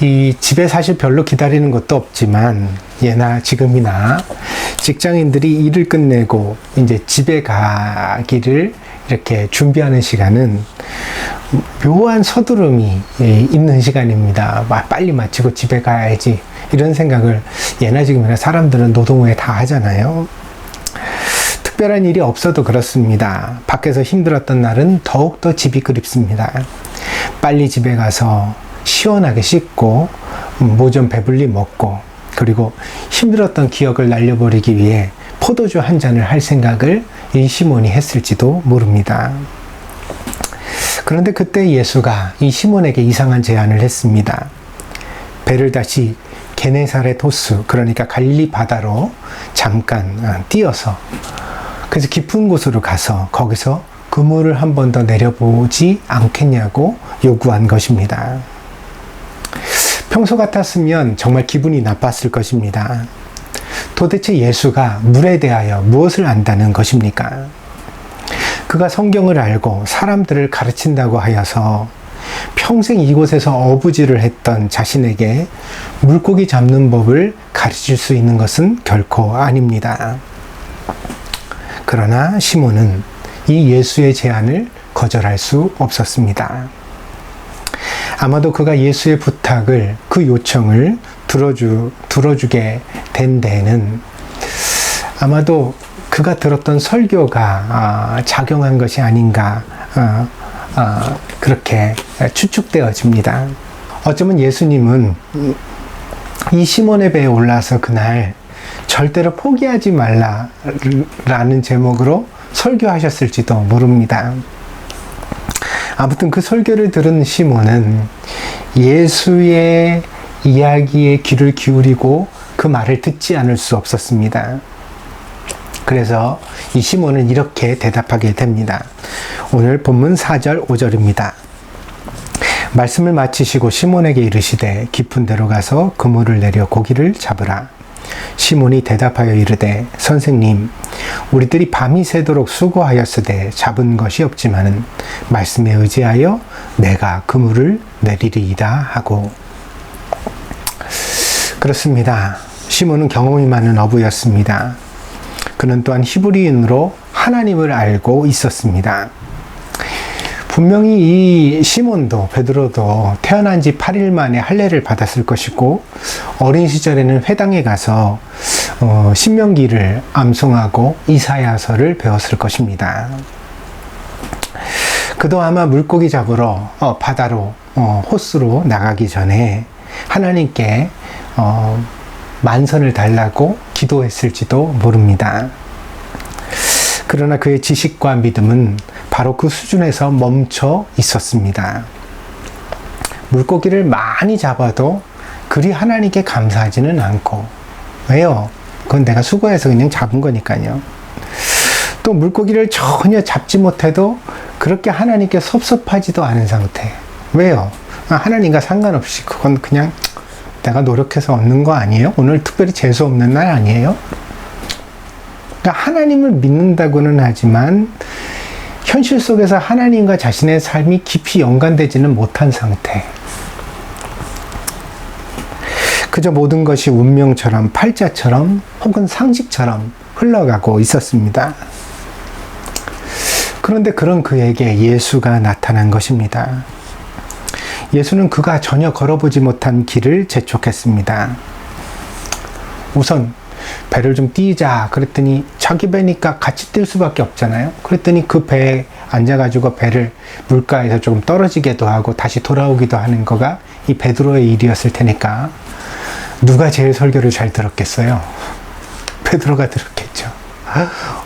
이 집에 사실 별로 기다리는 것도 없지만 예나 지금이나 직장인들이 일을 끝내고 이제 집에 가기를 이렇게 준비하는 시간은 묘한 서두름이 있는 시간입니다. 빨리 마치고 집에 가야지 이런 생각을 예나 지금이나 사람들은 노동 후에 다 하잖아요. 특별한 일이 없어도 그렇습니다. 밖에서 힘들었던 날은 더욱더 집이 그립습니다. 빨리 집에 가서 시원하게 씻고 뭐 좀 배불리 먹고 그리고 힘들었던 기억을 날려버리기 위해 포도주 한 잔을 할 생각을 이 시몬이 했을지도 모릅니다. 그런데 그때 예수가 이 시몬에게 이상한 제안을 했습니다. 배를 다시 게네사렛 호수, 그러니까 갈릴리 바다로 잠깐 띄어서 그래서 깊은 곳으로 가서 거기서 그물을 한 번 더 내려보지 않겠냐고 요구한 것입니다. 평소 같았으면 정말 기분이 나빴을 것입니다. 도대체 예수가 물에 대하여 무엇을 안다는 것입니까? 그가 성경을 알고 사람들을 가르친다고 하여서 평생 이곳에서 어부질을 했던 자신에게 물고기 잡는 법을 가르칠 수 있는 것은 결코 아닙니다. 그러나 시몬은 이 예수의 제안을 거절할 수 없었습니다. 아마도 그가 예수의 부탁을, 그 요청을 들어주게 된 데에는 아마도 그가 들었던 설교가 작용한 것이 아닌가 그렇게 추측되어집니다. 어쩌면 예수님은 이 시몬의 배에 올라서 그날 절대로 포기하지 말라라는 제목으로 설교하셨을지도 모릅니다. 아무튼 그 설교를 들은 시몬은 예수의 이야기에 귀를 기울이고 그 말을 듣지 않을 수 없었습니다. 그래서 이 시몬은 이렇게 대답하게 됩니다. 오늘 본문 4절 5절입니다. 말씀을 마치시고 시몬에게 이르시되 깊은 데로 가서 그물을 내려 고기를 잡으라. 시몬이 대답하여 이르되 선생님 우리들이 밤이 새도록 수고하였으되 잡은 것이 없지만은 말씀에 의지하여 내가 그물을 내리리이다 하고. 그렇습니다. 시몬은 경험이 많은 어부였습니다. 그는 또한 히브리인으로 하나님을 알고 있었습니다. 분명히 이 시몬도 베드로도 태어난 지 8일 만에 할례를 받았을 것이고 어린 시절에는 회당에 가서 신명기를 암송하고 이사야서를 배웠을 것입니다. 그도 아마 물고기 잡으러 바다로 호수로 나가기 전에 하나님께 만선을 달라고 기도했을지도 모릅니다. 그러나 그의 지식과 믿음은 바로 그 수준에서 멈춰 있었습니다. 물고기를 많이 잡아도 그리 하나님께 감사하지는 않고. 왜요? 그건 내가 수고해서 그냥 잡은 거니까요. 또 물고기를 전혀 잡지 못해도 그렇게 하나님께 섭섭하지도 않은 상태. 왜요? 하나님과 상관없이 그건 그냥 내가 노력해서 얻는 거 아니에요? 오늘 특별히 재수 없는 날 아니에요? 그러니까 하나님을 믿는다고는 하지만 현실 속에서 하나님과 자신의 삶이 깊이 연관되지는 못한 상태. 그저 모든 것이 운명처럼 팔자처럼 혹은 상식처럼 흘러가고 있었습니다. 그런데 그런 그에게 예수가 나타난 것입니다. 예수는 그가 전혀 걸어보지 못한 길을 재촉했습니다. 우선 배를 좀 띄자 그랬더니 자기 배니까 같이 뛸 수밖에 없잖아요. 그랬더니 그 배에 앉아가지고 배를 물가에서 조금 떨어지게도 하고 다시 돌아오기도 하는 거가 이 베드로의 일이었을 테니까 누가 제일 설교를 잘 들었겠어요? 베드로가 들었겠죠.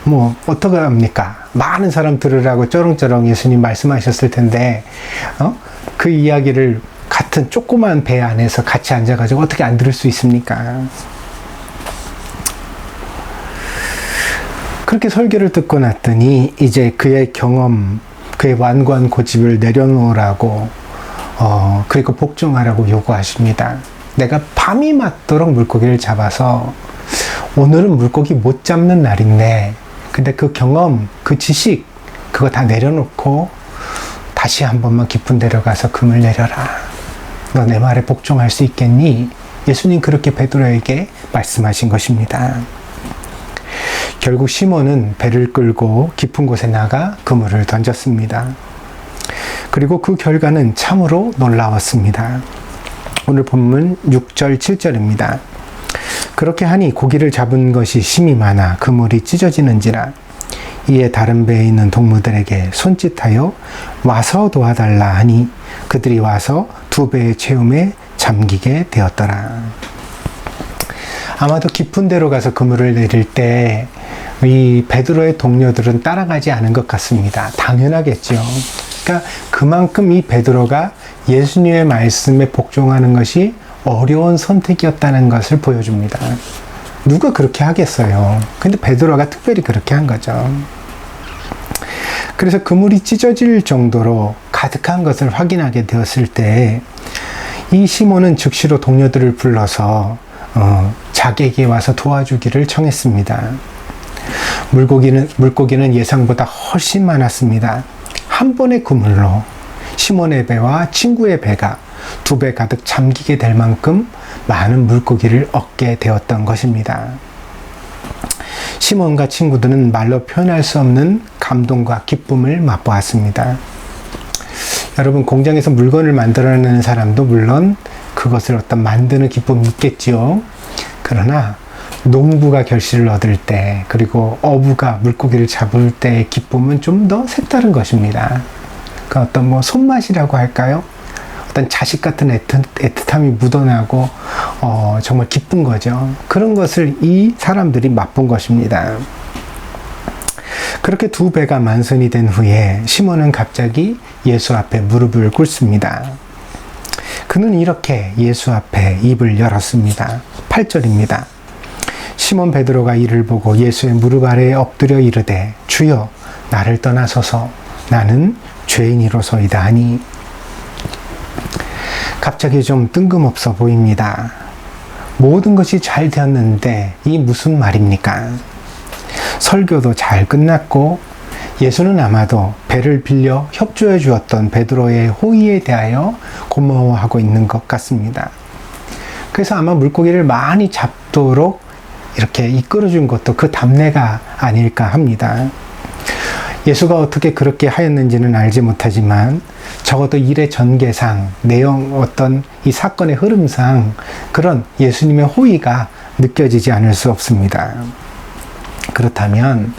뭐 어떻게 합니까? 많은 사람 들으라고 쩌렁쩌렁 예수님 말씀하셨을 텐데 그 이야기를 같은 조그만 배 안에서 같이 앉아가지고 어떻게 안 들을 수 있습니까? 그렇게 설교를 듣고 났더니 이제 그의 경험, 그의 완고한 고집을 내려놓으라고 그리고 복종하라고 요구하십니다. 내가 밤이 맞도록 물고기를 잡아서 오늘은 물고기 못 잡는 날인데 근데 그 경험, 그 지식 그거 다 내려놓고 다시 한 번만 깊은 데로 가서 그물 내려라. 너 내 말에 복종할 수 있겠니? 예수님 그렇게 베드로에게 말씀하신 것입니다. 결국 시몬은 배를 끌고 깊은 곳에 나가 그물을 던졌습니다. 그리고 그 결과는 참으로 놀라웠습니다. 오늘 본문 6절 7절입니다. 그렇게 하니 고기를 잡은 것이 심이 많아 그물이 찢어지는지라. 이에 다른 배에 있는 동무들에게 손짓하여 와서 도와달라 하니 그들이 와서 두 배의 채움에 잠기게 되었더라. 아마도 깊은 데로 가서 그물을 내릴 때 이 베드로의 동료들은 따라가지 않은 것 같습니다. 당연하겠죠. 그러니까 그만큼 이 베드로가 예수님의 말씀에 복종하는 것이 어려운 선택이었다는 것을 보여줍니다. 누가 그렇게 하겠어요? 근데 베드로가 특별히 그렇게 한 거죠. 그래서 그물이 찢어질 정도로 가득한 것을 확인하게 되었을 때 이 시몬은 즉시로 동료들을 불러서 자기에게 와서 도와주기를 청했습니다. 물고기는 예상보다 훨씬 많았습니다. 한 번의 그물로 시몬의 배와 친구의 배가 2배 가득 잠기게 될 만큼 많은 물고기를 얻게 되었던 것입니다. 시몬과 친구들은 말로 표현할 수 없는 감동과 기쁨을 맛보았습니다. 여러분, 공장에서 물건을 만들어내는 사람도 물론 그것을 어떤 만드는 기쁨이 있겠지요. 그러나 농부가 결실을 얻을 때, 그리고 어부가 물고기를 잡을 때의 기쁨은 좀 더 색다른 것입니다. 그 어떤 손맛이라고 할까요? 어떤 자식 같은 애틋함이 묻어나고 정말 기쁜 거죠. 그런 것을 이 사람들이 맛본 것입니다. 그렇게 2배가 만선이 된 후에 시몬은 갑자기 예수 앞에 무릎을 꿇습니다. 그는 이렇게 예수 앞에 입을 열었습니다. 8절입니다. 시몬 베드로가 이를 보고 예수의 무릎 아래에 엎드려 이르되 주여 나를 떠나소서 나는 죄인이로소이다 하니, 갑자기 좀 뜬금없어 보입니다. 모든 것이 잘 되었는데 이 무슨 말입니까? 설교도 잘 끝났고 예수는 아마도 배를 빌려 협조해 주었던 베드로의 호의에 대하여 고마워하고 있는 것 같습니다. 그래서 아마 물고기를 많이 잡도록 이렇게 이끌어 준 것도 그 답례가 아닐까 합니다. 예수가 어떻게 그렇게 하였는지는 알지 못하지만 적어도 일의 전개상, 내용, 어떤 이 사건의 흐름상 그런 예수님의 호의가 느껴지지 않을 수 없습니다. 그렇다면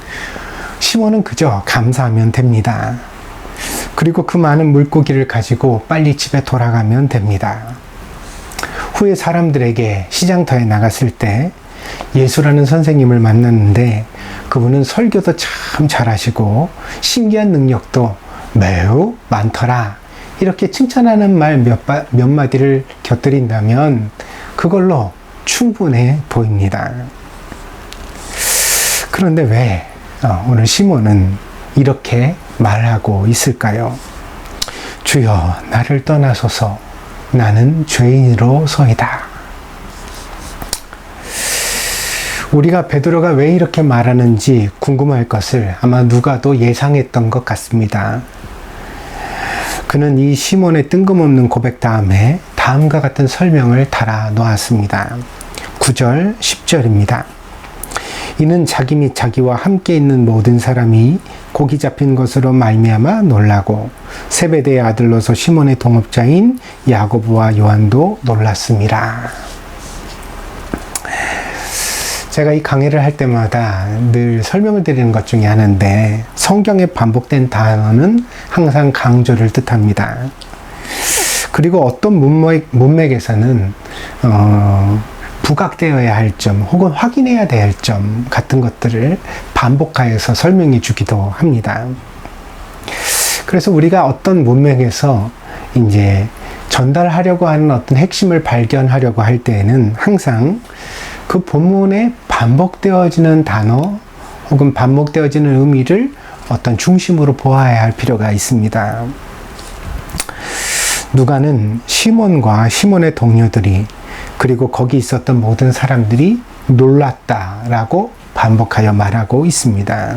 시몬은 그저 감사하면 됩니다. 그리고 그 많은 물고기를 가지고 빨리 집에 돌아가면 됩니다. 후에 사람들에게 시장터에 나갔을 때 예수라는 선생님을 만났는데 그분은 설교도 참 잘하시고 신기한 능력도 매우 많더라, 이렇게 칭찬하는 말 몇 마디를 곁들인다면 그걸로 충분해 보입니다. 그런데 왜 오늘 시몬은 이렇게 말하고 있을까요? 주여 나를 떠나소서 나는 죄인으로서이다. 우리가 베드로가 왜 이렇게 말하는지 궁금할 것을 아마 누가도 예상했던 것 같습니다. 그는 이 시몬의 뜬금없는 고백 다음에 다음과 같은 설명을 달아 놓았습니다. 9절, 10절입니다. 이는 자기 및 자기와 함께 있는 모든 사람이 고기 잡힌 것으로 말미암아 놀라고 세베대의 아들로서 시몬의 동업자인 야고보와 요한도 놀랐습니다. 제가 이 강의를 할 때마다 늘 설명을 드리는 것 중에 하나인데, 성경에 반복된 단어는 항상 강조를 뜻합니다. 그리고 어떤 문맥에서는 부각되어야 할 점 혹은 확인해야 될 점 같은 것들을 반복하여서 설명해 주기도 합니다. 그래서 우리가 어떤 문맥에서 이제 전달하려고 하는 어떤 핵심을 발견하려고 할 때에는 항상 그 본문에 반복되어지는 단어 혹은 반복되어지는 의미를 어떤 중심으로 보아야 할 필요가 있습니다. 누가는 시몬과 시몬의 동료들이 그리고 거기 있었던 모든 사람들이 놀랐다라고 반복하여 말하고 있습니다.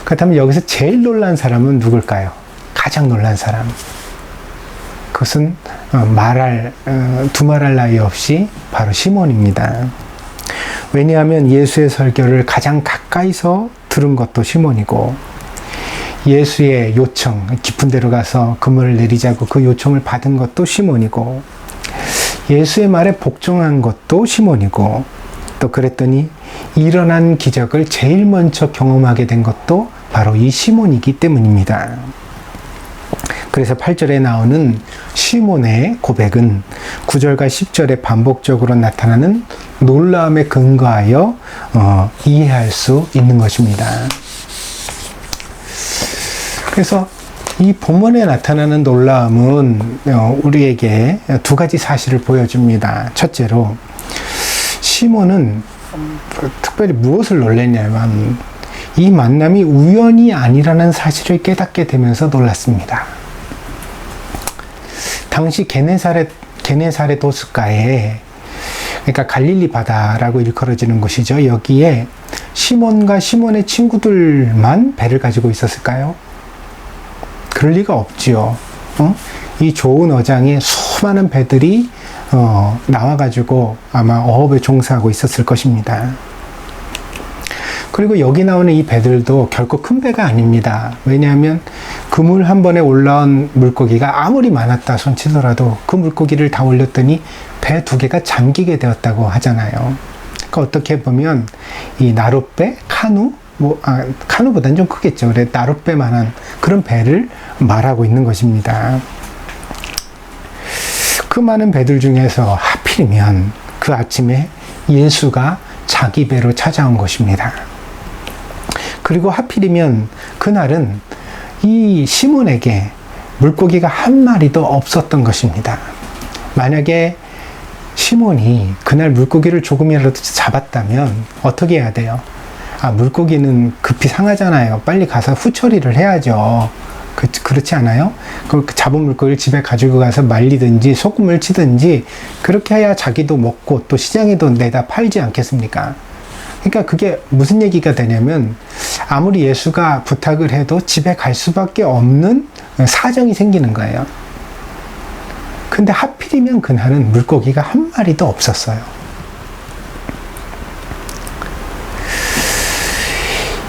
그렇다면 여기서 제일 놀란 사람은 누굴까요? 가장 놀란 사람. 그것은 두말할 나위 없이 바로 시몬입니다. 왜냐하면 예수의 설교를 가장 가까이서 들은 것도 시몬이고, 예수의 요청, 깊은 데로 가서 그물을 내리자고 그 요청을 받은 것도 시몬이고, 예수의 말에 복종한 것도 시몬이고, 또 그랬더니 일어난 기적을 제일 먼저 경험하게 된 것도 바로 이 시몬이기 때문입니다. 그래서 8절에 나오는 시몬의 고백은 9절과 10절에 반복적으로 나타나는 놀라움에 근거하여 이해할 수 있는 것입니다. 그래서 이 본문에 나타나는 놀라움은 우리에게 두 가지 사실을 보여줍니다. 첫째로 시몬은 특별히 무엇을 놀랐냐면 이 만남이 우연이 아니라는 사실을 깨닫게 되면서 놀랐습니다. 당시 게네사렛 호숫가에, 그러니까 갈릴리 바다라고 일컬어지는 곳이죠. 여기에 시몬과 시몬의 친구들만 배를 가지고 있었을까요? 그럴 리가 없지요. 이 좋은 어장에 수많은 배들이 나와가지고 아마 어업에 종사하고 있었을 것입니다. 그리고 여기 나오는 이 배들도 결코 큰 배가 아닙니다. 왜냐하면 그물 한 번에 올라온 물고기가 아무리 많았다 손치더라도 그 물고기를 다 올렸더니 배 2개가 잠기게 되었다고 하잖아요. 그러니까 어떻게 보면 이 나룻배, 카누, 카누보다는 좀 크겠죠. 그래, 나룻배만한 그런 배를 말하고 있는 것입니다. 그 많은 배들 중에서 하필이면 그 아침에 예수가 자기 배로 찾아온 것입니다. 그리고 하필이면 그날은 이 시몬에게 물고기가 한 마리도 없었던 것입니다. 만약에 시몬이 그날 물고기를 조금이라도 잡았다면 어떻게 해야 돼요? 물고기는 급히 상하잖아요. 빨리 가서 후처리를 해야죠. 그렇지 않아요? 그 잡은 물고기를 집에 가지고 가서 말리든지 소금을 치든지 그렇게 해야 자기도 먹고 또 시장에도 내다 팔지 않겠습니까? 그러니까 그게 무슨 얘기가 되냐면 아무리 예수가 부탁을 해도 집에 갈 수밖에 없는 사정이 생기는 거예요. 근데 하필이면 그날은 물고기가 한 마리도 없었어요.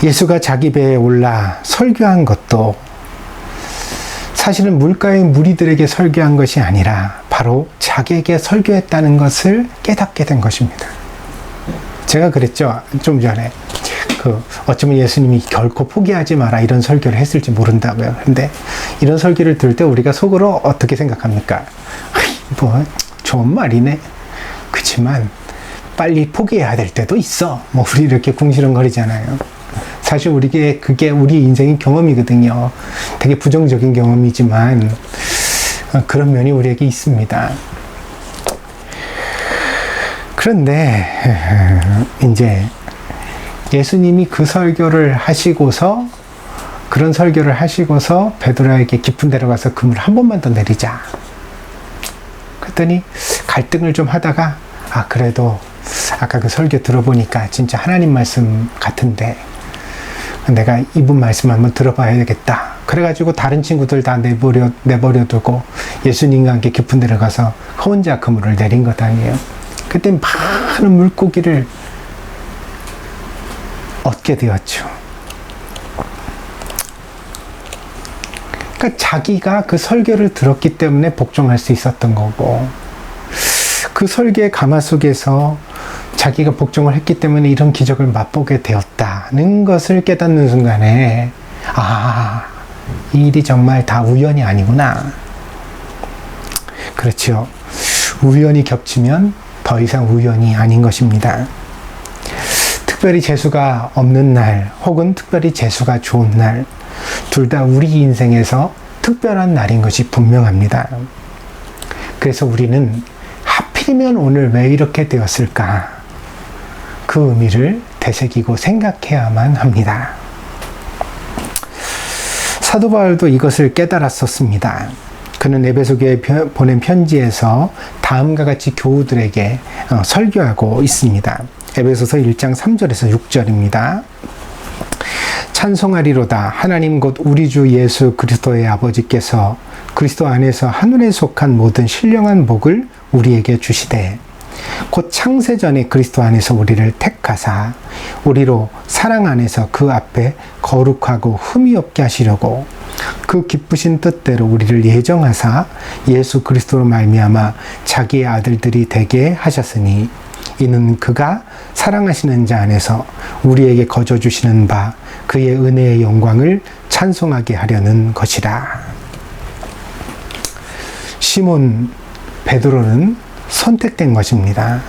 예수가 자기 배에 올라 설교한 것도 사실은 물가의 무리들에게 설교한 것이 아니라 바로 자기에게 설교했다는 것을 깨닫게 된 것입니다. 제가 그랬죠. 좀 전에. 어쩌면 예수님이 결코 포기하지 마라 이런 설교를 했을지 모른다고요. 근데 이런 설교를 들을 때 우리가 속으로 어떻게 생각합니까? 좋은 말이네. 그치만 빨리 포기해야 될 때도 있어. 우리 이렇게 궁시렁거리잖아요. 사실 그게 우리 인생의 경험이거든요. 되게 부정적인 경험이지만 그런 면이 우리에게 있습니다. 그런데 이제 예수님이 그 설교를 하시고서 그런 설교를 하시고서 베드로에게 깊은 데로 가서 그물 한 번만 더 내리자. 그랬더니 갈등을 좀 하다가 그래도 아까 그 설교 들어보니까 진짜 하나님 말씀 같은데 내가 이분 말씀 한번 들어봐야 되겠다. 그래가지고 다른 친구들 다 내버려두고 예수님과 함께 깊은 데로 가서 혼자 그물을 내린 것 아니에요. 그때 많은 물고기를 얻게 되었죠. 그러니까 자기가 그 설교를 들었기 때문에 복종할 수 있었던 거고 그 설교의 가마속에서 자기가 복종을 했기 때문에 이런 기적을 맛보게 되었다는 것을 깨닫는 순간에 이 일이 정말 다 우연이 아니구나. 그렇죠. 우연이 겹치면 더 이상 우연이 아닌 것입니다. 특별히 재수가 없는 날 혹은 특별히 재수가 좋은 날 둘 다 우리 인생에서 특별한 날인 것이 분명합니다. 그래서 우리는 하필이면 오늘 왜 이렇게 되었을까? 그 의미를 되새기고 생각해야만 합니다. 사도 바울도 이것을 깨달았었습니다. 그는 에베소 교회에 보낸 편지에서 다음과 같이 교우들에게 설교하고 있습니다. 에베소서 1장 3절에서 6절입니다. 찬송하리로다. 하나님 곧 우리 주 예수 그리스도의 아버지께서 그리스도 안에서 하늘에 속한 모든 신령한 복을 우리에게 주시되 곧 창세전에 그리스도 안에서 우리를 택하사 우리로 사랑 안에서 그 앞에 거룩하고 흠이 없게 하시려고 그 기쁘신 뜻대로 우리를 예정하사 예수 그리스도로 말미암아 자기의 아들들이 되게 하셨으니 이는 그가 사랑하시는 자 안에서 우리에게 거저 주시는 바 그의 은혜의 영광을 찬송하게 하려는 것이라. 시몬 베드로는 선택된 것입니다.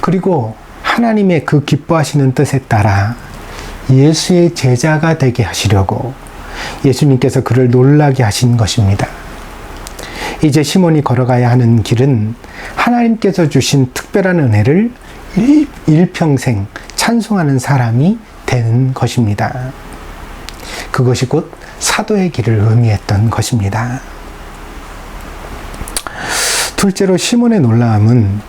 그리고 하나님의 그 기뻐하시는 뜻에 따라 예수의 제자가 되게 하시려고 예수님께서 그를 놀라게 하신 것입니다. 이제 시몬이 걸어가야 하는 길은 하나님께서 주신 특별한 은혜를 일평생 찬송하는 사람이 되는 것입니다. 그것이 곧 사도의 길을 의미했던 것입니다. 둘째로 시몬의 놀라움은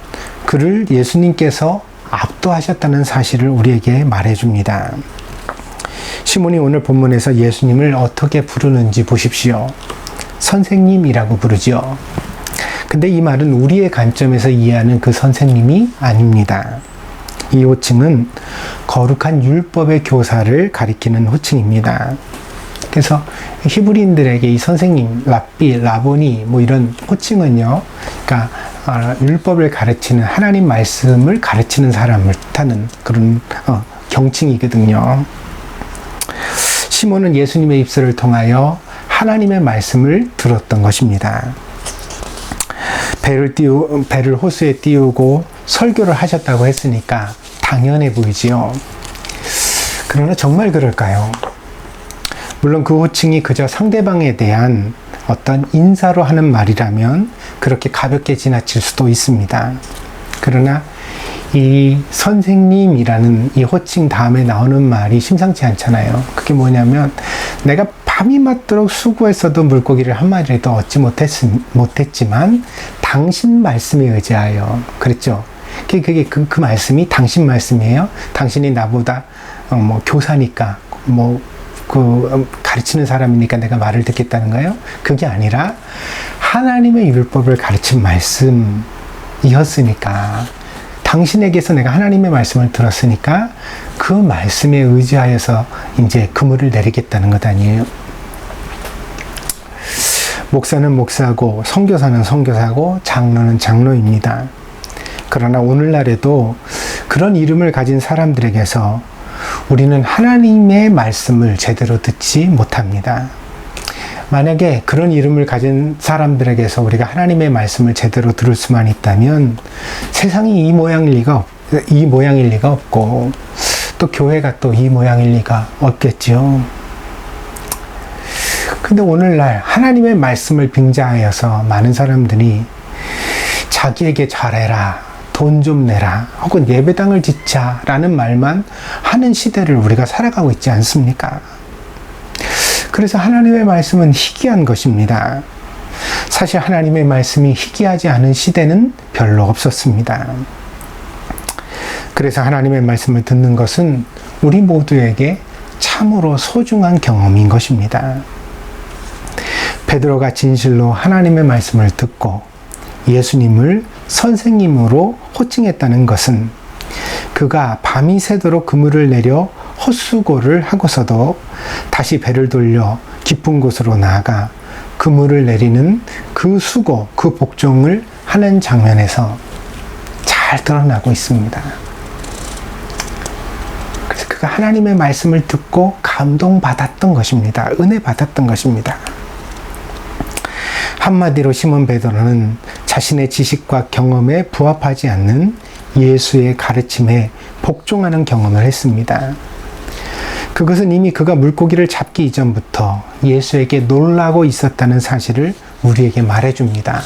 그를 예수님께서 압도하셨다는 사실을 우리에게 말해줍니다. 시몬이 오늘 본문에서 예수님을 어떻게 부르는지 보십시오. 선생님이라고 부르죠. 근데 이 말은 우리의 관점에서 이해하는 그 선생님이 아닙니다. 이 호칭은 거룩한 율법의 교사를 가리키는 호칭입니다. 그래서 히브리인들에게 이 선생님, 랍비, 라보니 뭐 이런 호칭은요, 그러니까 율법을 가르치는 하나님 말씀을 가르치는 사람을 뜻하는 그런 경칭이거든요. 시몬은 예수님의 입술을 통하여 하나님의 말씀을 들었던 것입니다. 배를 호수에 띄우고 설교를 하셨다고 했으니까 당연해 보이지요. 그러나 정말 그럴까요? 물론 그 호칭이 그저 상대방에 대한 어떤 인사로 하는 말이라면 그렇게 가볍게 지나칠 수도 있습니다. 그러나 이 선생님이라는 이 호칭 다음에 나오는 말이 심상치 않잖아요. 그게 뭐냐면 내가 밤이 맞도록 수고했어도 물고기를 한 마리라도 얻지 못했지만 당신 말씀에 의지하여 그랬죠. 그게 그 말씀이 당신 말씀이에요. 당신이 나보다 뭐 교사니까 가르치는 사람이니까 내가 말을 듣겠다는 거예요. 그게 아니라 하나님의 율법을 가르친 말씀이었으니까 당신에게서 내가 하나님의 말씀을 들었으니까 그 말씀에 의지하여서 이제 그물을 내리겠다는 것 아니에요. 목사는 목사고 선교사는 선교사고 장로는 장로입니다. 그러나 오늘날에도 그런 이름을 가진 사람들에게서 우리는 하나님의 말씀을 제대로 듣지 못합니다. 만약에 그런 이름을 가진 사람들에게서 우리가 하나님의 말씀을 제대로 들을 수만 있다면 세상이 이 모양일 리가 없고 또 교회가 또 이 모양일 리가 없겠죠. 근데 오늘날 하나님의 말씀을 빙자하여서 많은 사람들이 자기에게 잘해라, 돈 좀 내라, 혹은 예배당을 짓자 라는 말만 하는 시대를 우리가 살아가고 있지 않습니까? 그래서 하나님의 말씀은 희귀한 것입니다. 사실 하나님의 말씀이 희귀하지 않은 시대는 별로 없었습니다. 그래서 하나님의 말씀을 듣는 것은 우리 모두에게 참으로 소중한 경험인 것입니다. 베드로가 진실로 하나님의 말씀을 듣고 예수님을 선생님으로 호칭했다는 것은 그가 밤이 새도록 그물을 내려 헛수고를 하고서도 다시 배를 돌려 깊은 곳으로 나아가 그물을 내리는 그 수고, 그 복종을 하는 장면에서 잘 드러나고 있습니다. 그래서 그가 하나님의 말씀을 듣고 감동받았던 것입니다. 은혜 받았던 것입니다. 한마디로 시몬 베드로는 자신의 지식과 경험에 부합하지 않는 예수의 가르침에 복종하는 경험을 했습니다. 그것은 이미 그가 물고기를 잡기 이전부터 예수에게 놀라고 있었다는 사실을 우리에게 말해줍니다.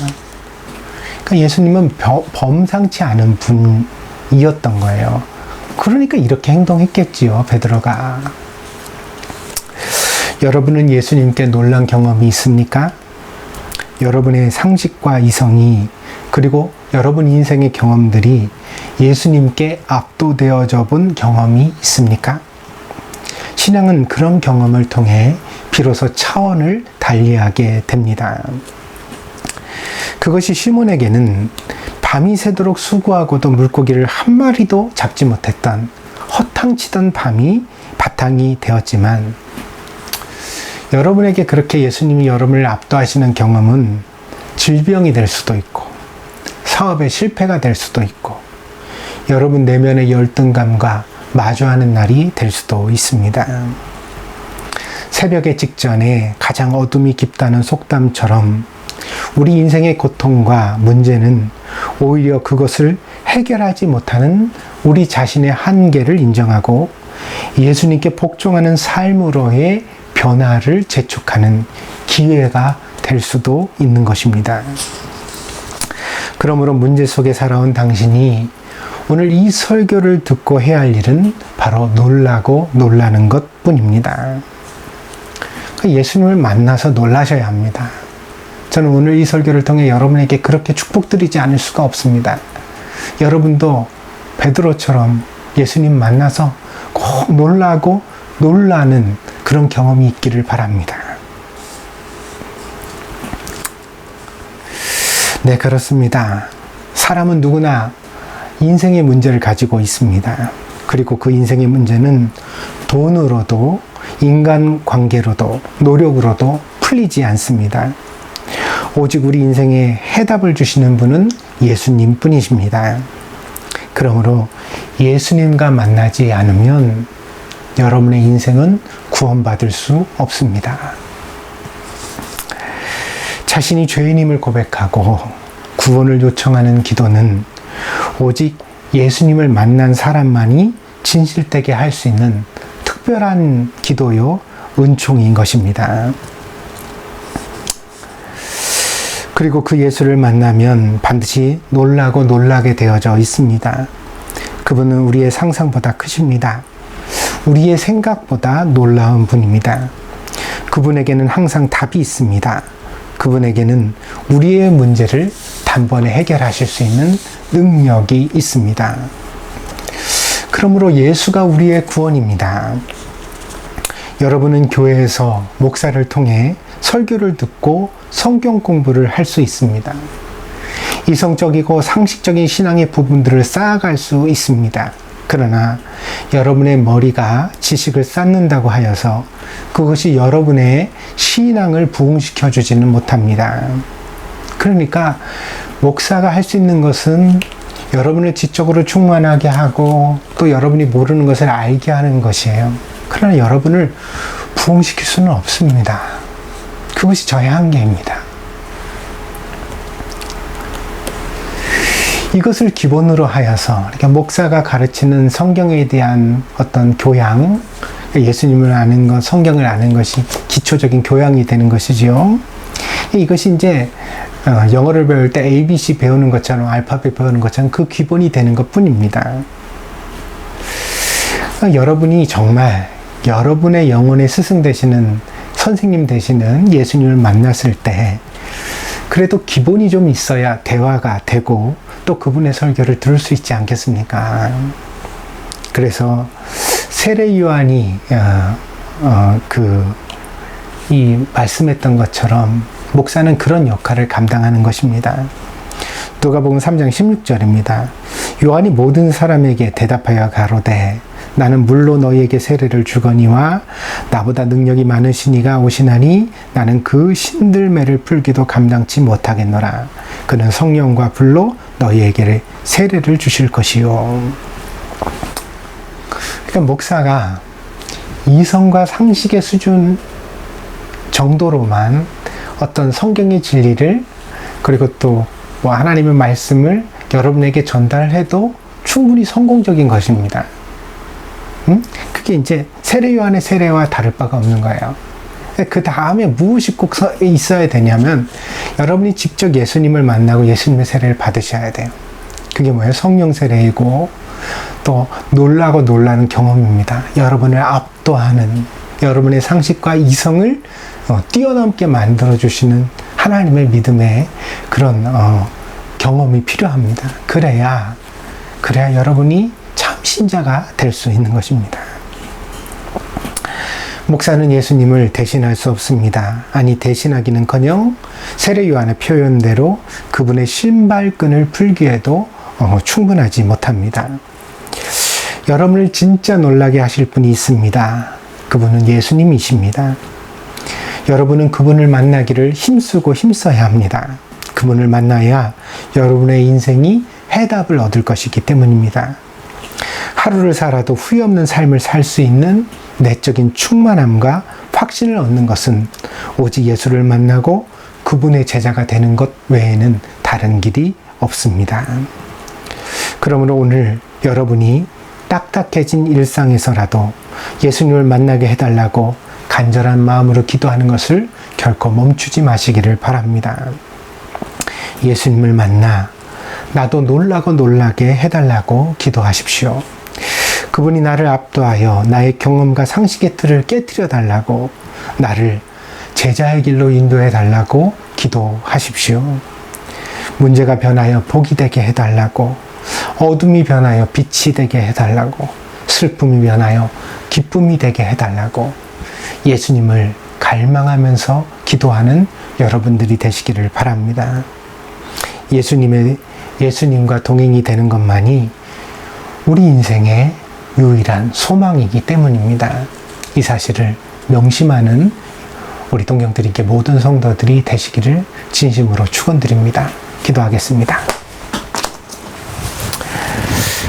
그러니까 예수님은 범상치 않은 분이었던 거예요. 그러니까 이렇게 행동했겠지요, 베드로가. 여러분은 예수님께 놀란 경험이 있습니까? 여러분의 상식과 이성이 그리고 여러분 인생의 경험들이 예수님께 압도되어져 본 경험이 있습니까? 신앙은 그런 경험을 통해 비로소 차원을 달리하게 됩니다. 그것이 시몬에게는 밤이 새도록 수고하고도 물고기를 한 마리도 잡지 못했던 허탕치던 밤이 바탕이 되었지만 여러분에게 그렇게 예수님이 여러분을 압도하시는 경험은 질병이 될 수도 있고 사업의 실패가 될 수도 있고 여러분 내면의 열등감과 마주하는 날이 될 수도 있습니다. 새벽의 직전에 가장 어둠이 깊다는 속담처럼 우리 인생의 고통과 문제는 오히려 그것을 해결하지 못하는 우리 자신의 한계를 인정하고 예수님께 복종하는 삶으로의 변화를 재촉하는 기회가 될 수도 있는 것입니다. 그러므로 문제 속에 살아온 당신이 오늘 이 설교를 듣고 해야 할 일은 바로 놀라고 놀라는 것 뿐입니다. 예수님을 만나서 놀라셔야 합니다. 저는 오늘 이 설교를 통해 여러분에게 그렇게 축복드리지 않을 수가 없습니다. 여러분도 베드로처럼 예수님 만나서 꼭 놀라고 놀라는 그런 경험이 있기를 바랍니다. 네, 그렇습니다. 사람은 누구나 인생의 문제를 가지고 있습니다. 그리고 그 인생의 문제는 돈으로도 인간관계로도 노력으로도 풀리지 않습니다. 오직 우리 인생에 해답을 주시는 분은 예수님 뿐이십니다. 그러므로 예수님과 만나지 않으면 여러분의 인생은 구원받을 수 없습니다. 자신이 죄인임을 고백하고 구원을 요청하는 기도는 오직 예수님을 만난 사람만이 진실되게 할 수 있는 특별한 기도요 은총인 것입니다. 그리고 그 예수를 만나면 반드시 놀라고 놀라게 되어져 있습니다. 그분은 우리의 상상보다 크십니다. 우리의 생각보다 놀라운 분입니다. 그분에게는 항상 답이 있습니다. 그분에게는 우리의 문제를 단번에 해결하실 수 있는 능력이 있습니다. 그러므로 예수가 우리의 구원입니다. 여러분은 교회에서 목사를 통해 설교를 듣고 성경 공부를 할 수 있습니다. 이성적이고 상식적인 신앙의 부분들을 쌓아갈 수 있습니다. 그러나 여러분의 머리가 지식을 쌓는다고 하여서 그것이 여러분의 신앙을 부흥시켜 주지는 못합니다. 그러니까 목사가 할 수 있는 것은 여러분을 지적으로 충만하게 하고 또 여러분이 모르는 것을 알게 하는 것이에요. 그러나 여러분을 부흥시킬 수는 없습니다. 그것이 저의 한계입니다. 이것을 기본으로 하여서 그러니까 목사가 가르치는 성경에 대한 어떤 교양, 예수님을 아는 것, 성경을 아는 것이 기초적인 교양이 되는 것이지요. 이것이 이제 영어를 배울 때 ABC 배우는 것처럼 알파벳 배우는 것처럼 그 기본이 되는 것 뿐입니다. 여러분이 정말 여러분의 영혼의 스승 되시는 선생님 되시는 예수님을 만났을 때 그래도 기본이 좀 있어야 대화가 되고 또 그분의 설교를 들을 수 있지 않겠습니까? 그래서 세례 요한이 이 말씀했던 것처럼 목사는 그런 역할을 감당하는 것입니다. 누가복음 3장 16절입니다. 요한이 모든 사람에게 대답하여 가로되 나는 물로 너희에게 세례를 주거니와 나보다 능력이 많으시니가 오시나니 나는 그 신들매를 풀기도 감당치 못하겠노라. 그는 성령과 불로 너희에게 세례를 주실 것이요. 그러니까 목사가 이성과 상식의 수준 정도로만 어떤 성경의 진리를 그리고 또 뭐 하나님의 말씀을 여러분에게 전달해도 충분히 성공적인 것입니다. 그게 이제 세례 요한의 세례와 다를 바가 없는 거예요. 그 다음에 무엇이 꼭 있어야 되냐면 여러분이 직접 예수님을 만나고 예수님의 세례를 받으셔야 돼요. 그게 뭐예요? 성령 세례이고 또 놀라고 놀라는 경험입니다. 여러분을 압도하는 여러분의 상식과 이성을 뛰어넘게 만들어주시는 하나님의 믿음의 그런 경험이 필요합니다. 그래야 여러분이 참 신자가 될 수 있는 것입니다. 목사는 예수님을 대신할 수 없습니다. 아니 대신하기는커녕 세례 요한의 표현대로 그분의 신발끈을 풀기에도 충분하지 못합니다. 여러분을 진짜 놀라게 하실 분이 있습니다. 그분은 예수님이십니다. 여러분은 그분을 만나기를 힘쓰고 힘써야 합니다. 그분을 만나야 여러분의 인생이 해답을 얻을 것이기 때문입니다. 하루를 살아도 후회 없는 삶을 살 수 있는 내적인 충만함과 확신을 얻는 것은 오직 예수를 만나고 그분의 제자가 되는 것 외에는 다른 길이 없습니다. 그러므로 오늘 여러분이 딱딱해진 일상에서라도 예수님을 만나게 해달라고 간절한 마음으로 기도하는 것을 결코 멈추지 마시기를 바랍니다. 예수님을 만나 나도 놀라고 놀라게 해달라고 기도하십시오. 그분이 나를 압도하여 나의 경험과 상식의 틀을 깨뜨려 달라고 나를 제자의 길로 인도해 달라고 기도하십시오. 문제가 변하여 복이 되게 해달라고, 어둠이 변하여 빛이 되게 해달라고, 슬픔이 변하여 기쁨이 되게 해달라고 예수님을 갈망하면서 기도하는 여러분들이 되시기를 바랍니다. 예수님과 동행이 되는 것만이 우리 인생의 유일한 소망이기 때문입니다. 이 사실을 명심하는 우리 동경드림교 모든 성도들이 되시기를 진심으로 축원드립니다. 기도하겠습니다.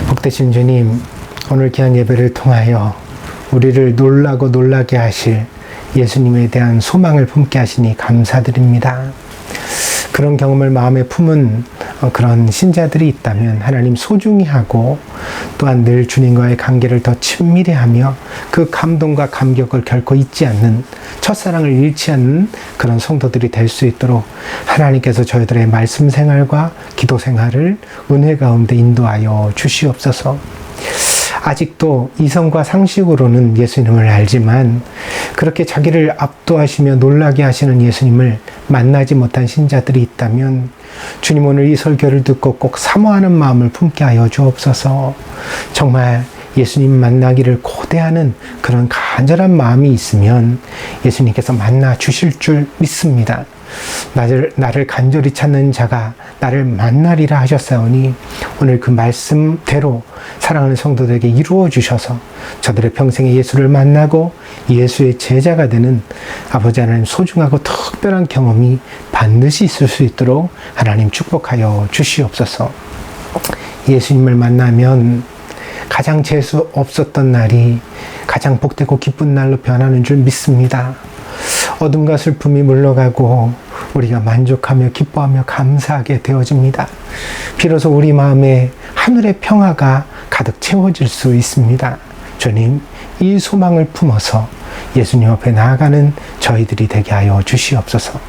복되신 주님, 오늘 귀한 예배를 통하여 우리를 놀라고 놀라게 하실 예수님에 대한 소망을 품게 하시니 감사드립니다. 그런 경험을 마음에 품은 그런 신자들이 있다면 하나님 소중히 하고 또한 늘 주님과의 관계를 더 친밀히 하며 그 감동과 감격을 결코 잊지 않는, 첫사랑을 잃지 않는 그런 성도들이 될 수 있도록 하나님께서 저희들의 말씀 생활과 기도 생활을 은혜 가운데 인도하여 주시옵소서. 아직도 이성과 상식으로는 예수님을 알지만 그렇게 자기를 압도하시며 놀라게 하시는 예수님을 만나지 못한 신자들이 있다면 주님, 오늘 이 설교를 듣고 꼭 사모하는 마음을 품게 하여 주옵소서. 정말 예수님 만나기를 고대하는 그런 간절한 마음이 있으면 예수님께서 만나 주실 줄 믿습니다. 나를 간절히 찾는 자가 나를 만나리라 하셨사오니 오늘 그 말씀대로 사랑하는 성도들에게 이루어 주셔서 저들의 평생에 예수를 만나고 예수의 제자가 되는 아버지 하나님 소중하고 특별한 경험이 반드시 있을 수 있도록 하나님 축복하여 주시옵소서. 예수님을 만나면 가장 재수 없었던 날이 가장 복되고 기쁜 날로 변하는 줄 믿습니다. 어둠과 슬픔이 물러가고 우리가 만족하며 기뻐하며 감사하게 되어집니다. 비로소 우리 마음에 하늘의 평화가 가득 채워질 수 있습니다. 주님, 이 소망을 품어서 예수님 앞에 나아가는 저희들이 되게 하여 주시옵소서.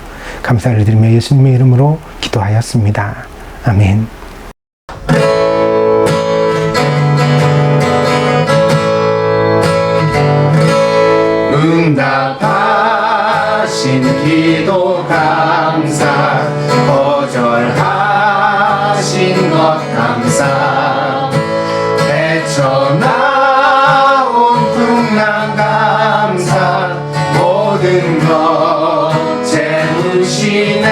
감사를 드리며 예수님의 이름으로 기도하였습니다. 아멘. 응답하신 기도 감사, 거절하신 것 감사, 헤쳐나온 풍랑 감사, 모든 것 채우시네.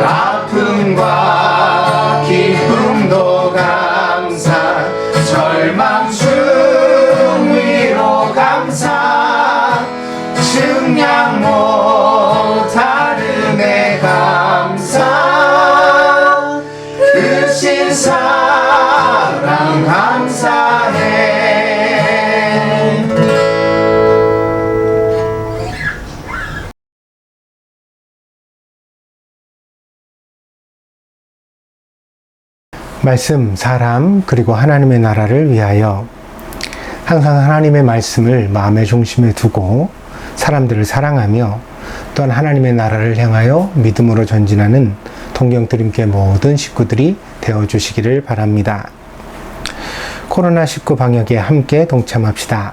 아픔과 기쁨도 감사, 절망 중 위로 감사, 증량 못할 은혜 감사, 크신 사랑 감사해. 말씀, 사람, 그리고 하나님의 나라를 위하여 항상 하나님의 말씀을 마음의 중심에 두고 사람들을 사랑하며 또한 하나님의 나라를 향하여 믿음으로 전진하는 동경드림교회 모든 식구들이 되어주시기를 바랍니다. 코로나19 방역에 함께 동참합시다.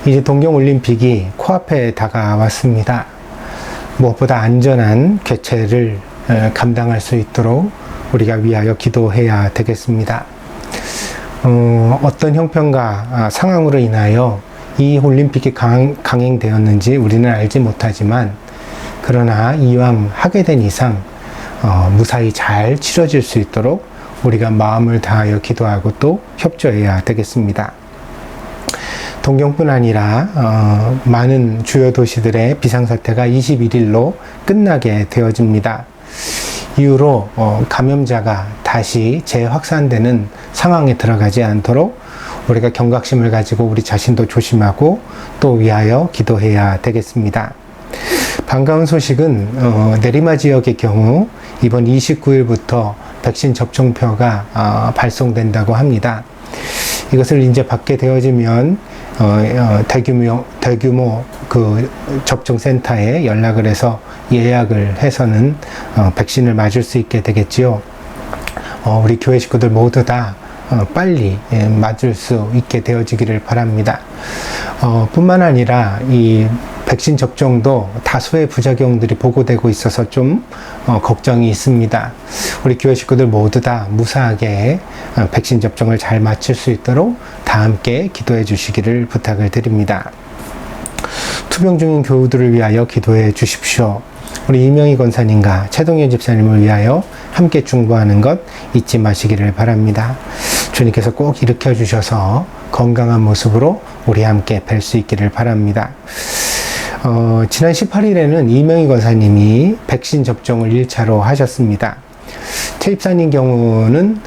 이제 동경올림픽이 코앞에 다가왔습니다. 무엇보다 안전한 개최를 감당할 수 있도록 우리가 위하여 기도해야 되겠습니다. 어떤 형편과 상황으로 인하여 이 올림픽이 강행되었는지 우리는 알지 못하지만 그러나 이왕 하게 된 이상 무사히 잘 치러질 수 있도록 우리가 마음을 다하여 기도하고 또 협조해야 되겠습니다. 동경뿐 아니라 많은 주요 도시들의 비상사태가 21일로 끝나게 되어집니다. 이후로 감염자가 다시 재확산되는 상황에 들어가지 않도록 우리가 경각심을 가지고 우리 자신도 조심하고 또 위하여 기도해야 되겠습니다. 반가운 소식은 내리마 지역의 경우 이번 29일부터 백신 접종표가 발송된다고 합니다. 이것을 이제 받게 되어지면 대규모 그 접종센터에 연락을 해서 예약을 해서는 백신을 맞을 수 있게 되겠지요. 우리 교회 식구들 모두 다 빨리 맞을 수 있게 되어지기를 바랍니다. 뿐만 아니라 이 백신 접종도 다수의 부작용들이 보고되고 있어서 좀 걱정이 있습니다. 우리 교회 식구들 모두 다 무사하게 백신 접종을 잘 마칠 수 있도록 다 함께 기도해 주시기를 부탁을 드립니다. 투병 중인 교우들을 위하여 기도해 주십시오. 우리 이명희 권사님과 최동현 집사님을 위하여 함께 중보하는 것 잊지 마시기를 바랍니다. 주님께서 꼭 일으켜 주셔서 건강한 모습으로 우리 함께 뵐 수 있기를 바랍니다. 지난 18일에는 이명희 권사님이 백신 접종을 1차로 하셨습니다. 최 집사님 경우는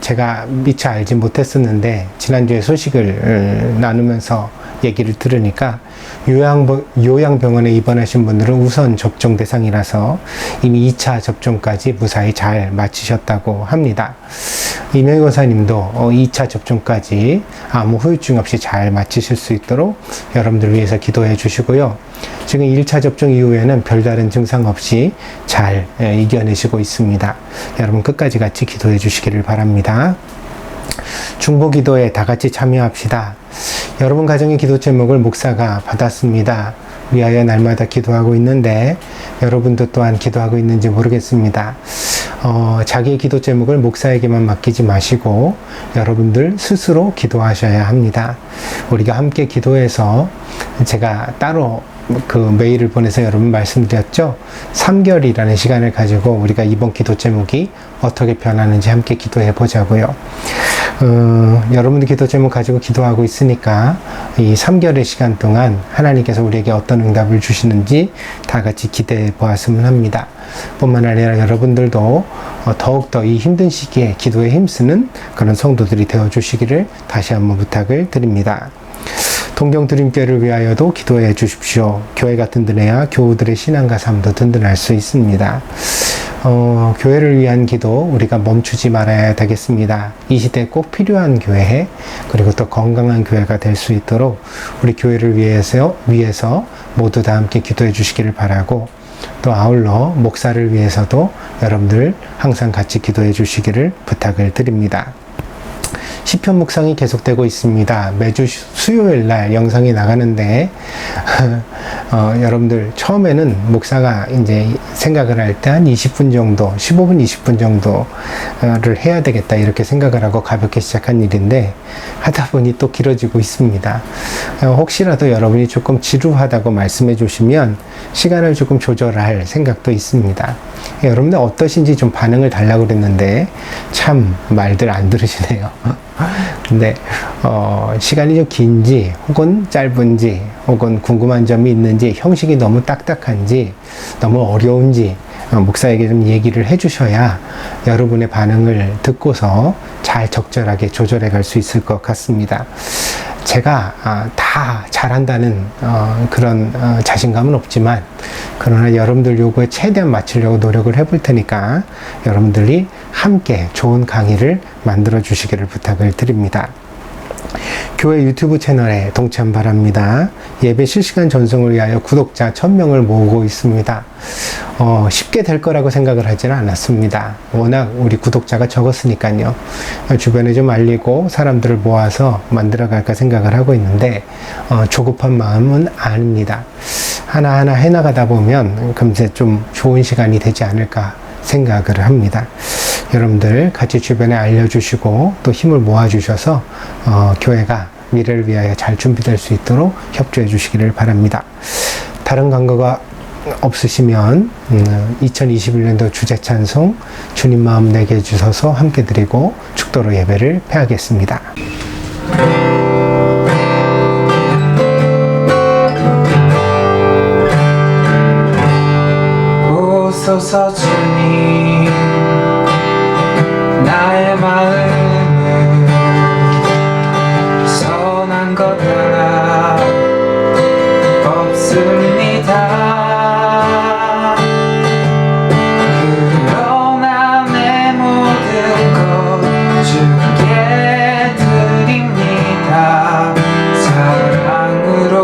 제가 미처 알지 못했었는데 지난주에 소식을 나누면서 얘기를 들으니까 요양병원에 입원하신 분들은 우선 접종 대상이라서 이미 2차 접종까지 무사히 잘 마치셨다고 합니다. 이명희 권사님도 2차 접종까지 아무 후유증 없이 잘 마치실 수 있도록 여러분들 위해서 기도해 주시고요. 지금 1차 접종 이후에는 별다른 증상 없이 잘 이겨내시고 있습니다. 여러분 끝까지 같이 기도해 주시기를 바랍니다. 중보 기도에 다 같이 참여합시다. 여러분 가정의 기도 제목을 목사가 받았습니다. 위하여 날마다 기도하고 있는데 여러분도 또한 기도하고 있는지 모르겠습니다. 자기의 기도 제목을 목사에게만 맡기지 마시고 여러분들 스스로 기도하셔야 합니다. 우리가 함께 기도해서 제가 따로 그 메일을 보내서 여러분 말씀드렸죠. 3개월이라는 시간을 가지고 우리가 이번 기도 제목이 어떻게 변하는지 함께 기도해 보자고요. 여러분들 기도 제목 가지고 기도하고 있으니까 이 3개월의 시간 동안 하나님께서 우리에게 어떤 응답을 주시는지 다 같이 기대해 보았으면 합니다. 뿐만 아니라 여러분들도 더욱더 이 힘든 시기에 기도에 힘쓰는 그런 성도들이 되어 주시기를 다시 한번 부탁을 드립니다. 동경드림교회를 위하여도 기도해 주십시오. 교회가 든든해야 교우들의 신앙과 삶도 든든할 수 있습니다. 교회를 위한 기도 우리가 멈추지 말아야 되겠습니다. 이 시대에 꼭 필요한 교회 그리고 또 건강한 교회가 될 수 있도록 우리 교회를 위해서 모두 다 함께 기도해 주시기를 바라고 또 아울러 목사를 위해서도 여러분들 항상 같이 기도해 주시기를 부탁을 드립니다. 시편 묵상이 계속되고 있습니다. 매주 수요일 날 영상이 나가는데 여러분들 처음에는 목사가 이제 생각을 할 때 한 20분 정도 15분 20분 정도를 해야 되겠다 이렇게 생각을 하고 가볍게 시작한 일인데 하다 보니 또 길어지고 있습니다. 혹시라도 여러분이 조금 지루하다고 말씀해 주시면 시간을 조금 조절할 생각도 있습니다. 여러분들 어떠신지 좀 반응을 달라고 그랬는데 참 말들 안 들으시네요. 근데 시간이 좀 긴지 혹은 짧은지 혹은 궁금한 점이 있는지 형식이 너무 딱딱한지 너무 어려운지 목사에게 좀 얘기를 해주셔야 여러분의 반응을 듣고서 잘 적절하게 조절해 갈 수 있을 것 같습니다. 제가 다 잘한다는 그런 자신감은 없지만 그러나 여러분들 요구에 최대한 맞추려고 노력을 해볼 테니까 여러분들이 함께 좋은 강의를 만들어 주시기를 부탁을 드립니다. 교회 유튜브 채널에 동참 바랍니다. 예배 실시간 전송을 위하여 구독자 1000명을 모으고 있습니다. 쉽게 될 거라고 생각을 하지는 않았습니다. 워낙 우리 구독자가 적었으니까요. 주변에 좀 알리고 사람들을 모아서 만들어 갈까 생각을 하고 있는데 조급한 마음은 아닙니다. 하나하나 해나가다 보면 금세 좀 좋은 시간이 되지 않을까 생각을 합니다. 여러분들 같이 주변에 알려주시고 또 힘을 모아주셔서 교회가 미래를 위하여 잘 준비될 수 있도록 협조해 주시기를 바랍니다. 다른 광고가 없으시면 2021년도 주제 찬송 주님 마음 내게 주셔서 함께 드리고 축도로 예배를 폐하겠습니다. 오소서 주님 나의 마음은 선한 것 하나 없습니다. 그러나 내 모든 것 주께 드립니다. 사랑으로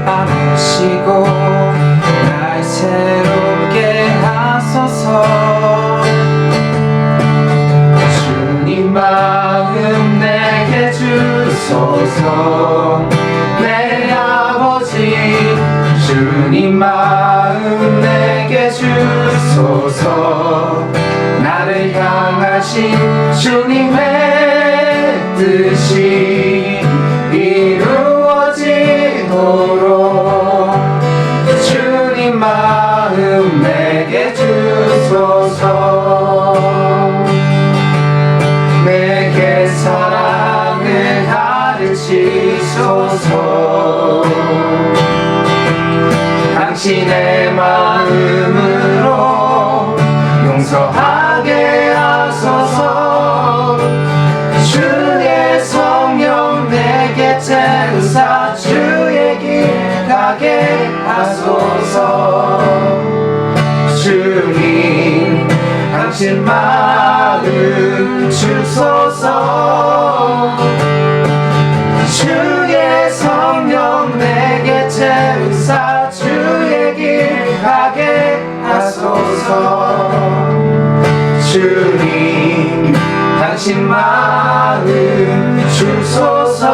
안으시고 날 새롭게 하소서. 내 아버지 주님 마음 내게 주소서. 나를 향하신 주님의 뜻이 이루어지도록 주님 마음 내게 주소서. 내게 사랑을 가르치소서. 당신의 마음으로 용서하게 하소서. 주의 성령 내게 채우사 주의 길 가게 하소서. 주님 당신 마음 주소서. 주의 성령 내게 채우사 주의 길 가게 하소서. 주님 당신 마음 주소서.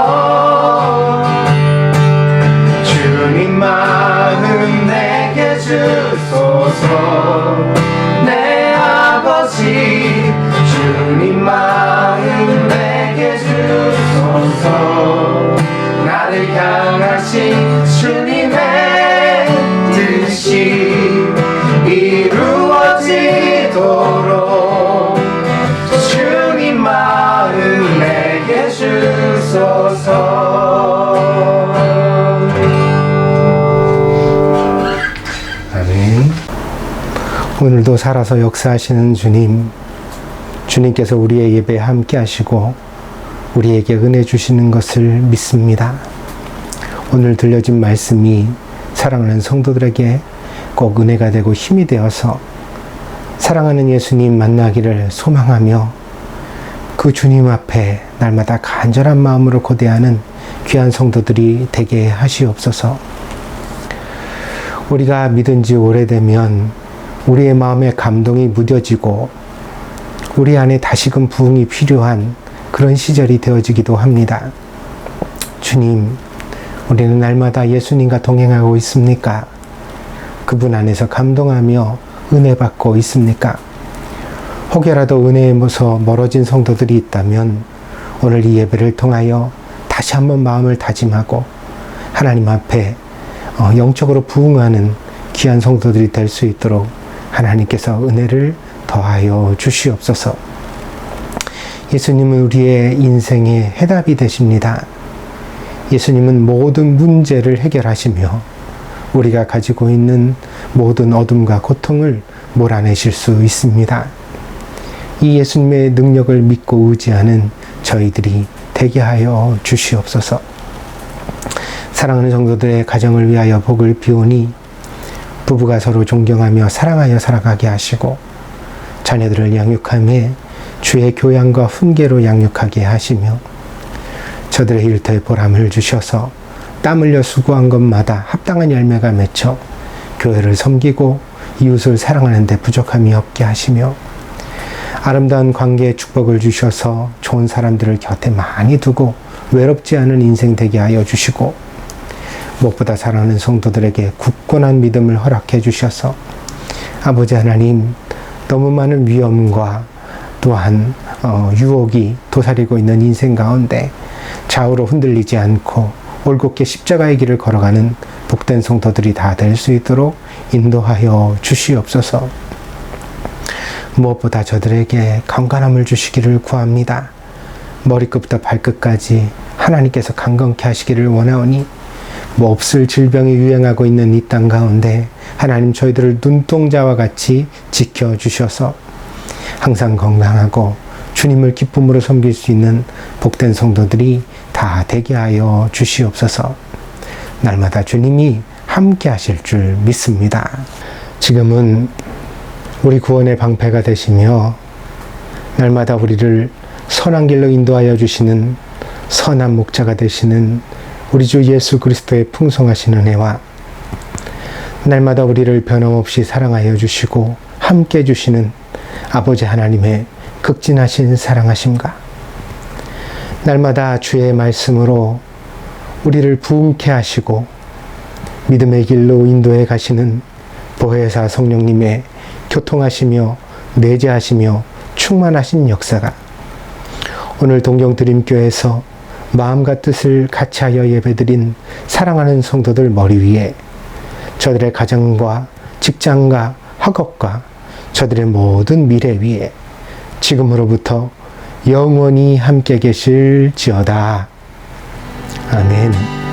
주님 마음 내게 주소서. 내 아버지 주님 마음 내게 주소서. 나를 향하신 주님의 뜻이 이루어지도록 주님 마음 내게 주소서. 아멘. 오늘도 살아서 역사하시는 주님, 주님께서 우리의 예배에 함께 하시고 우리에게 은혜 주시는 것을 믿습니다. 오늘 들려진 말씀이 사랑하는 성도들에게 꼭 은혜가 되고 힘이 되어서 사랑하는 예수님 만나기를 소망하며 그 주님 앞에 날마다 간절한 마음으로 고대하는 귀한 성도들이 되게 하시옵소서. 우리가 믿은 지 오래되면 우리의 마음에 감동이 무뎌지고 우리 안에 다시금 부흥이 필요한 그런 시절이 되어지기도 합니다. 주님, 우리는 날마다 예수님과 동행하고 있습니까? 그분 안에서 감동하며 은혜 받고 있습니까? 혹여라도 은혜에서 멀어진 성도들이 있다면 오늘 이 예배를 통하여 다시 한번 마음을 다짐하고 하나님 앞에 영적으로 부흥하는 귀한 성도들이 될 수 있도록 하나님께서 은혜를 더하여 주시옵소서. 예수님은 우리의 인생의 해답이 되십니다. 예수님은 모든 문제를 해결하시며 우리가 가지고 있는 모든 어둠과 고통을 몰아내실 수 있습니다. 이 예수님의 능력을 믿고 의지하는 저희들이 되게 하여 주시옵소서. 사랑하는 성도들의 가정을 위하여 복을 비우니 부부가 서로 존경하며 사랑하여 살아가게 하시고 자녀들을 양육하며 주의 교양과 훈계로 양육하게 하시며 저들의 일터에 보람을 주셔서 땀 흘려 수고한 것마다 합당한 열매가 맺혀 교회를 섬기고 이웃을 사랑하는 데 부족함이 없게 하시며 아름다운 관계에 축복을 주셔서 좋은 사람들을 곁에 많이 두고 외롭지 않은 인생 되게 하여 주시고 무엇보다 사랑하는 성도들에게 굳건한 믿음을 허락해 주셔서 아버지 하나님, 너무 많은 위험과 또한 유혹이 도사리고 있는 인생 가운데 좌우로 흔들리지 않고 올곧게 십자가의 길을 걸어가는 복된 성도들이 다 될 수 있도록 인도하여 주시옵소서. 무엇보다 저들에게 건강함을 주시기를 구합니다. 머리끝부터 발끝까지 하나님께서 강건케 하시기를 원하오니 몹쓸 질병이 유행하고 있는 이 땅 가운데 하나님 저희들을 눈동자와 같이 지켜주셔서 항상 건강하고 주님을 기쁨으로 섬길 수 있는 복된 성도들이 다 되게 하여 주시옵소서. 날마다 주님이 함께 하실 줄 믿습니다. 지금은 우리 구원의 방패가 되시며 날마다 우리를 선한 길로 인도하여 주시는 선한 목자가 되시는 우리 주 예수 그리스도의 풍성하신 은혜와 날마다 우리를 변함없이 사랑하여 주시고 함께 해주시는 아버지 하나님의 극진하신 사랑하심과 날마다 주의 말씀으로 우리를 부흥케 하시고 믿음의 길로 인도해 가시는 보혜사 성령님의 교통하시며 내재하시며 충만하신 역사가 오늘 동경드림교회에서 마음과 뜻을 같이하여 예배드린 사랑하는 성도들 머리 위에 저들의 가정과 직장과 학업과 저들의 모든 미래 위에 지금으로부터 영원히 함께 계실지어다. 아멘.